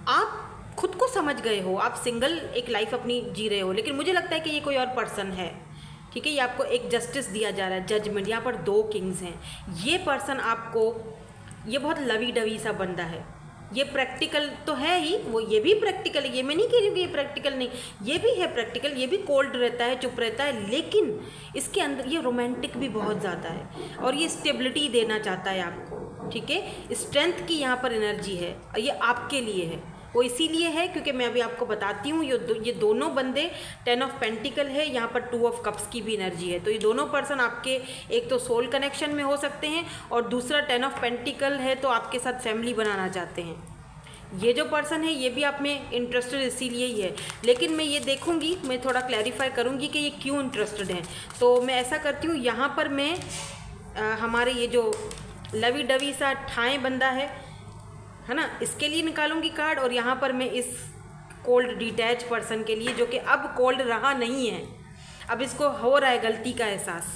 Speaker 1: आप खुद को समझ गए हो, आप सिंगल एक लाइफ अपनी जी रहे हो, लेकिन मुझे लगता है कि ये कोई और पर्सन है, ठीक है, ये आपको एक जस्टिस दिया जा रहा है, जजमेंट। यहाँ पर 2 किंग्स हैं, ये पर्सन आपको, ये बहुत लवी डवी सा बंदा है, ये प्रैक्टिकल तो है ही, वो ये भी प्रैक्टिकल है, ये मैं नहीं कह रही हूँ कि ये प्रैक्टिकल नहीं, ये भी है प्रैक्टिकल, ये भी कोल्ड रहता है, चुप रहता है, लेकिन इसके अंदर ये रोमांटिक भी बहुत ज़्यादा है, और ये स्टेबिलिटी देना चाहता है आपको, ठीक है, स्ट्रेंथ की यहाँ पर एनर्जी है, और ये आपके लिए है। वो इसीलिए है क्योंकि मैं अभी आपको बताती हूँ, ये दोनों बंदे 10 ऑफ पेंटिकल है, यहाँ पर 2 ऑफ कप्स की भी एनर्जी है, तो ये दोनों पर्सन आपके एक तो सोल कनेक्शन में हो सकते हैं, और दूसरा 10 ऑफ पेंटिकल है तो आपके साथ फैमिली बनाना चाहते हैं। ये जो पर्सन है ये भी आप में इंटरेस्टेड इसीलिए ही है, लेकिन मैं ये देखूंगी, मैं थोड़ा क्लैरिफाई करूंगी कि ये क्यों इंटरेस्टेड हैं। तो मैं ऐसा करती हूँ, यहाँ पर मैं हमारे ये जो लवी डवी सा ठाएं बंदा है ना, इसके लिए निकालूंगी कार्ड, और यहाँ पर मैं इस कोल्ड डिटैच पर्सन के लिए, जो कि अब कोल्ड रहा नहीं है, अब इसको हो रहा है गलती का एहसास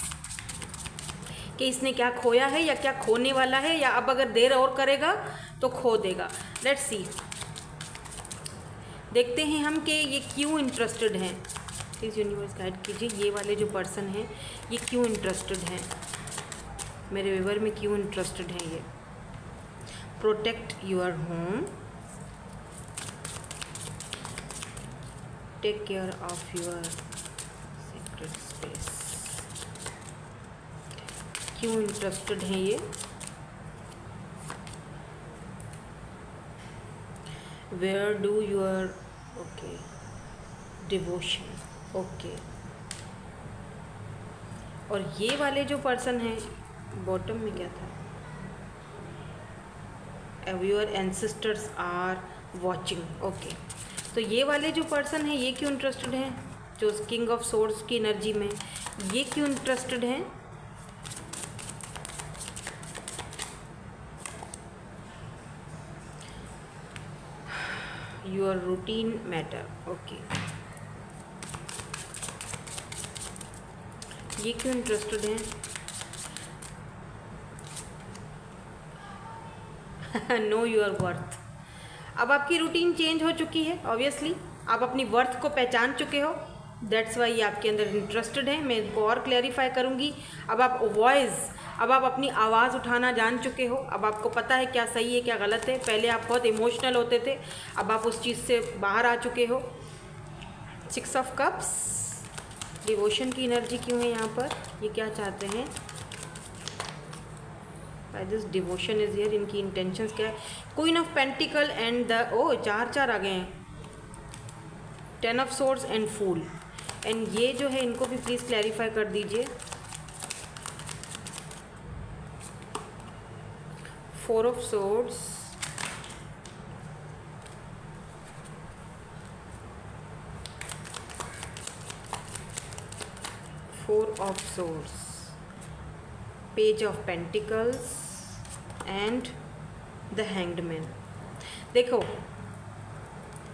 Speaker 1: कि इसने क्या खोया है या क्या खोने वाला है, या अब अगर देर और करेगा तो खो देगा। लेट्स सी, देखते हैं हम कि ये क्यों इंटरेस्टेड हैं। प्लीज़ यूनिवर्स गाइड कीजिए, ये वाले जो पर्सन हैं ये क्यों इंटरेस्टेड हैं, मेरे व्यूअर में क्यों इंटरेस्टेड हैं ये। Protect your home, take care of your secret space, क्यों इंटरेस्टेड हैं ये। Where do your, okay, devotion, okay, और ये वाले जो पर्सन हैं, बॉटम में क्या था, your ancestors are watching, okay, तो ये वाले जो पर्सन हैं ये क्यों इंटरेस्टेड हैं, जो किंग ऑफ सोर्ड्स की एनर्जी में, ये क्यों इंटरेस्टेड हैं। योर रूटीन मैटर, ओके, ये क्यों इंटरेस्टेड हैं। नो योर वर्थ, अब आपकी रूटीन चेंज हो चुकी है, ऑब्वियसली आप अपनी वर्थ को पहचान चुके हो, दैट्स वाई आपके अंदर इंटरेस्टेड है। मैं इनको और क्लैरिफाई करूँगी। अब आप वॉइस, अब आप अपनी आवाज़ उठाना जान चुके हो, अब आपको पता है क्या सही है क्या गलत है। पहले आप बहुत इमोशनल होते थे, अब आप उस चीज़ से बाहर आ चुके हो। 6 ऑफ कप्स, डिवोशन की एनर्जी क्यों है यहाँ पर, ये क्या चाहते हैं, by this devotion is here, इनकी इंटेंशंस क्या है। Queen of pentacle and the, oh 4 आ गए हैं, 10 of swords and fool, and ये जो है इनको भी प्लीज़ क्लैरिफाई कर दीजिए। 4 of swords, 4 of swords, page of pentacles and the hanged man. देखो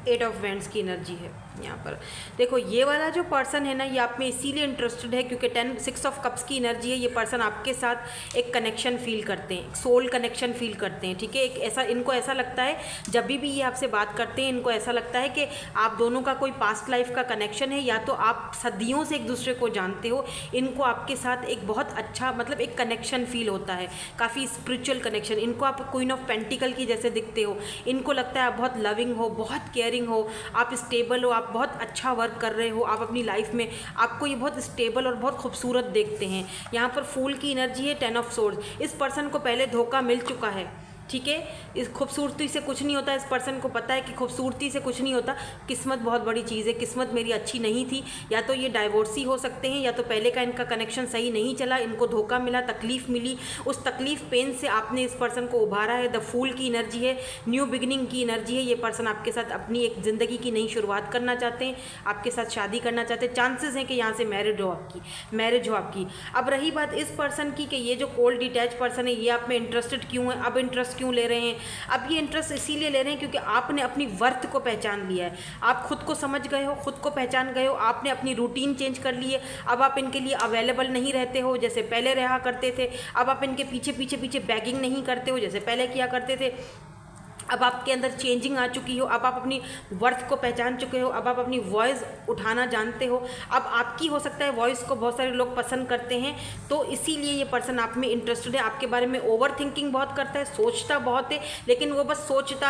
Speaker 1: 8 ऑफ वैंड्स की एनर्जी है यहाँ पर। देखो ये वाला जो पर्सन है ना, ये आप में इसीलिए इंटरेस्टेड है क्योंकि 6 ऑफ कप्स की एनर्जी है। ये पर्सन आपके साथ एक कनेक्शन फील करते हैं, सोल कनेक्शन फील करते हैं, ठीक है। एक ऐसा, इनको ऐसा लगता है जब भी ये आपसे बात करते हैं, इनको ऐसा लगता है कि आप दोनों का कोई पास्ट लाइफ का कनेक्शन है, या तो आप सदियों से एक दूसरे को जानते हो। इनको आपके साथ एक बहुत अच्छा मतलब एक कनेक्शन फील होता है, काफ़ी स्पिरिचुअल कनेक्शन। इनको आप क्वीन ऑफ पेंटिकल की जैसे दिखते हो। इनको लगता है आप बहुत लविंग हो, बहुत केयरिंग हो, आप स्टेबल हो, आप बहुत अच्छा वर्क कर रहे हो, आप अपनी लाइफ में आपको ये बहुत स्टेबल और बहुत खूबसूरत देखते हैं। यहाँ पर फूल की एनर्जी है, 10 ऑफ सोर्ड्स। इस पर्सन को पहले धोखा मिल चुका है, ठीक है। इस खूबसूरती से कुछ नहीं होता, इस पर्सन को पता है कि खूबसूरती से कुछ नहीं होता, किस्मत बहुत बड़ी चीज़ है, किस्मत मेरी अच्छी नहीं थी। या तो ये डाइवोर्सी हो सकते हैं, या तो पहले का इनका कनेक्शन सही नहीं चला, इनको धोखा मिला, तकलीफ़ मिली, उस तकलीफ़ पेन से आपने इस पर्सन को उभारा है। द फूल की एनर्जी है, न्यू बिगिनिंग की एनर्जी है। ये पर्सन आपके साथ अपनी एक ज़िंदगी की नई शुरुआत करना चाहते हैं, आपके साथ शादी करना चाहते हैं। चांसेस हैं कि यहाँ से मैरिज हो आपकी। अब रही बात इस पर्सन की कि ये जो कोल्ड डिटैच पर्सन है, ये आप में इंटरेस्टेड क्यों है, अब इंटरेस्ट क्यों ले रहे हैं। अब ये इंटरेस्ट इसीलिए ले रहे हैं क्योंकि आपने अपनी वर्थ को पहचान लिया है, आप खुद को समझ गए हो, खुद को पहचान गए हो, आपने अपनी रूटीन चेंज कर ली है। अब आप इनके लिए अवेलेबल नहीं रहते हो जैसे पहले रहा करते थे। अब आप इनके पीछे बैगिंग नहीं करते हो जैसे पहले किया करते थे। अब आपके अंदर चेंजिंग आ चुकी हो, अब आप अपनी वर्थ को पहचान चुके हो, अब आप अपनी वॉइस उठाना जानते हो। अब आपकी हो सकता है वॉइस को बहुत सारे लोग पसंद करते हैं, तो इसीलिए ये पर्सन आप में इंटरेस्टेड है। आपके बारे में ओवर थिंकिंग बहुत करता है, सोचता बहुत है, लेकिन वो बस सोचता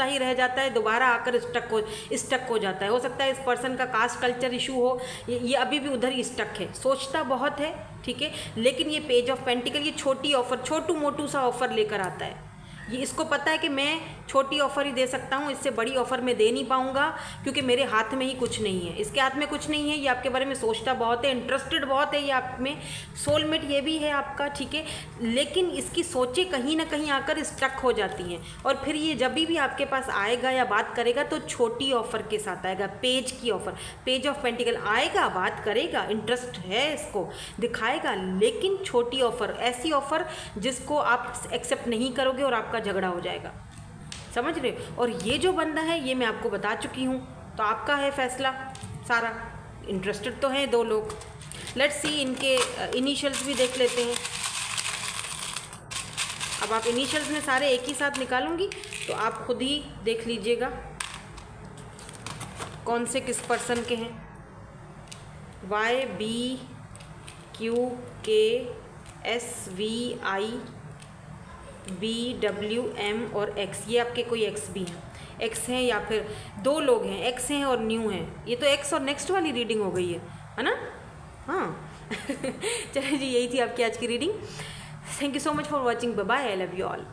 Speaker 1: ही रह जाता है, दोबारा आकर स्टक हो जाता है। हो सकता है इस पर्सन का कास्ट कल्चर इशू हो, ये अभी भी उधर ही स्टक है, सोचता बहुत है, ठीक है। लेकिन ये पेज ऑफ पेंटिकल ये छोटी ऑफर, छोटू मोटू सा ऑफर लेकर आता है। ये इसको पता है कि मैं छोटी ऑफ़र ही दे सकता हूँ, इससे बड़ी ऑफ़र मैं दे नहीं पाऊँगा क्योंकि मेरे हाथ में ही कुछ नहीं है, इसके हाथ में कुछ नहीं है। ये आपके बारे में सोचता बहुत है, इंटरेस्टेड बहुत है, ये आप में सोलमेट ये भी है आपका, ठीक है। लेकिन इसकी सोचें कहीं ना कहीं आकर स्टक हो जाती हैं, और फिर ये जब भी आपके पास आएगा या बात करेगा तो छोटी ऑफ़र के साथ आएगा, पेज की ऑफ़र, पेज ऑफ पेंटिकल आएगा, बात करेगा, इंटरेस्ट है इसको दिखाएगा, लेकिन छोटी ऑफ़र, ऐसी ऑफ़र जिसको आप एक्सेप्ट नहीं करोगे और आपका झगड़ा हो जाएगा, समझ रहे हो। और ये जो बंदा है ये मैं आपको बता चुकी हूँ, तो आपका है फैसला सारा। इंटरेस्टेड तो हैं 2 लोग। लेट्स सी इनके इनिशियल्स भी देख लेते हैं। अब आप इनिशियल्स में सारे एक ही साथ निकालूंगी तो आप खुद ही देख लीजिएगा कौन से किस पर्सन के हैं। YBQKSVI BWM और X, ये आपके कोई X भी हैं, X हैं या फिर 2 लोग हैं, X हैं और न्यू हैं। ये तो X और नेक्स्ट वाली रीडिंग हो गई है ना। हाँ चलिए जी, यही थी आपकी आज की reading. Thank you so much for watching, bye bye, I love you all.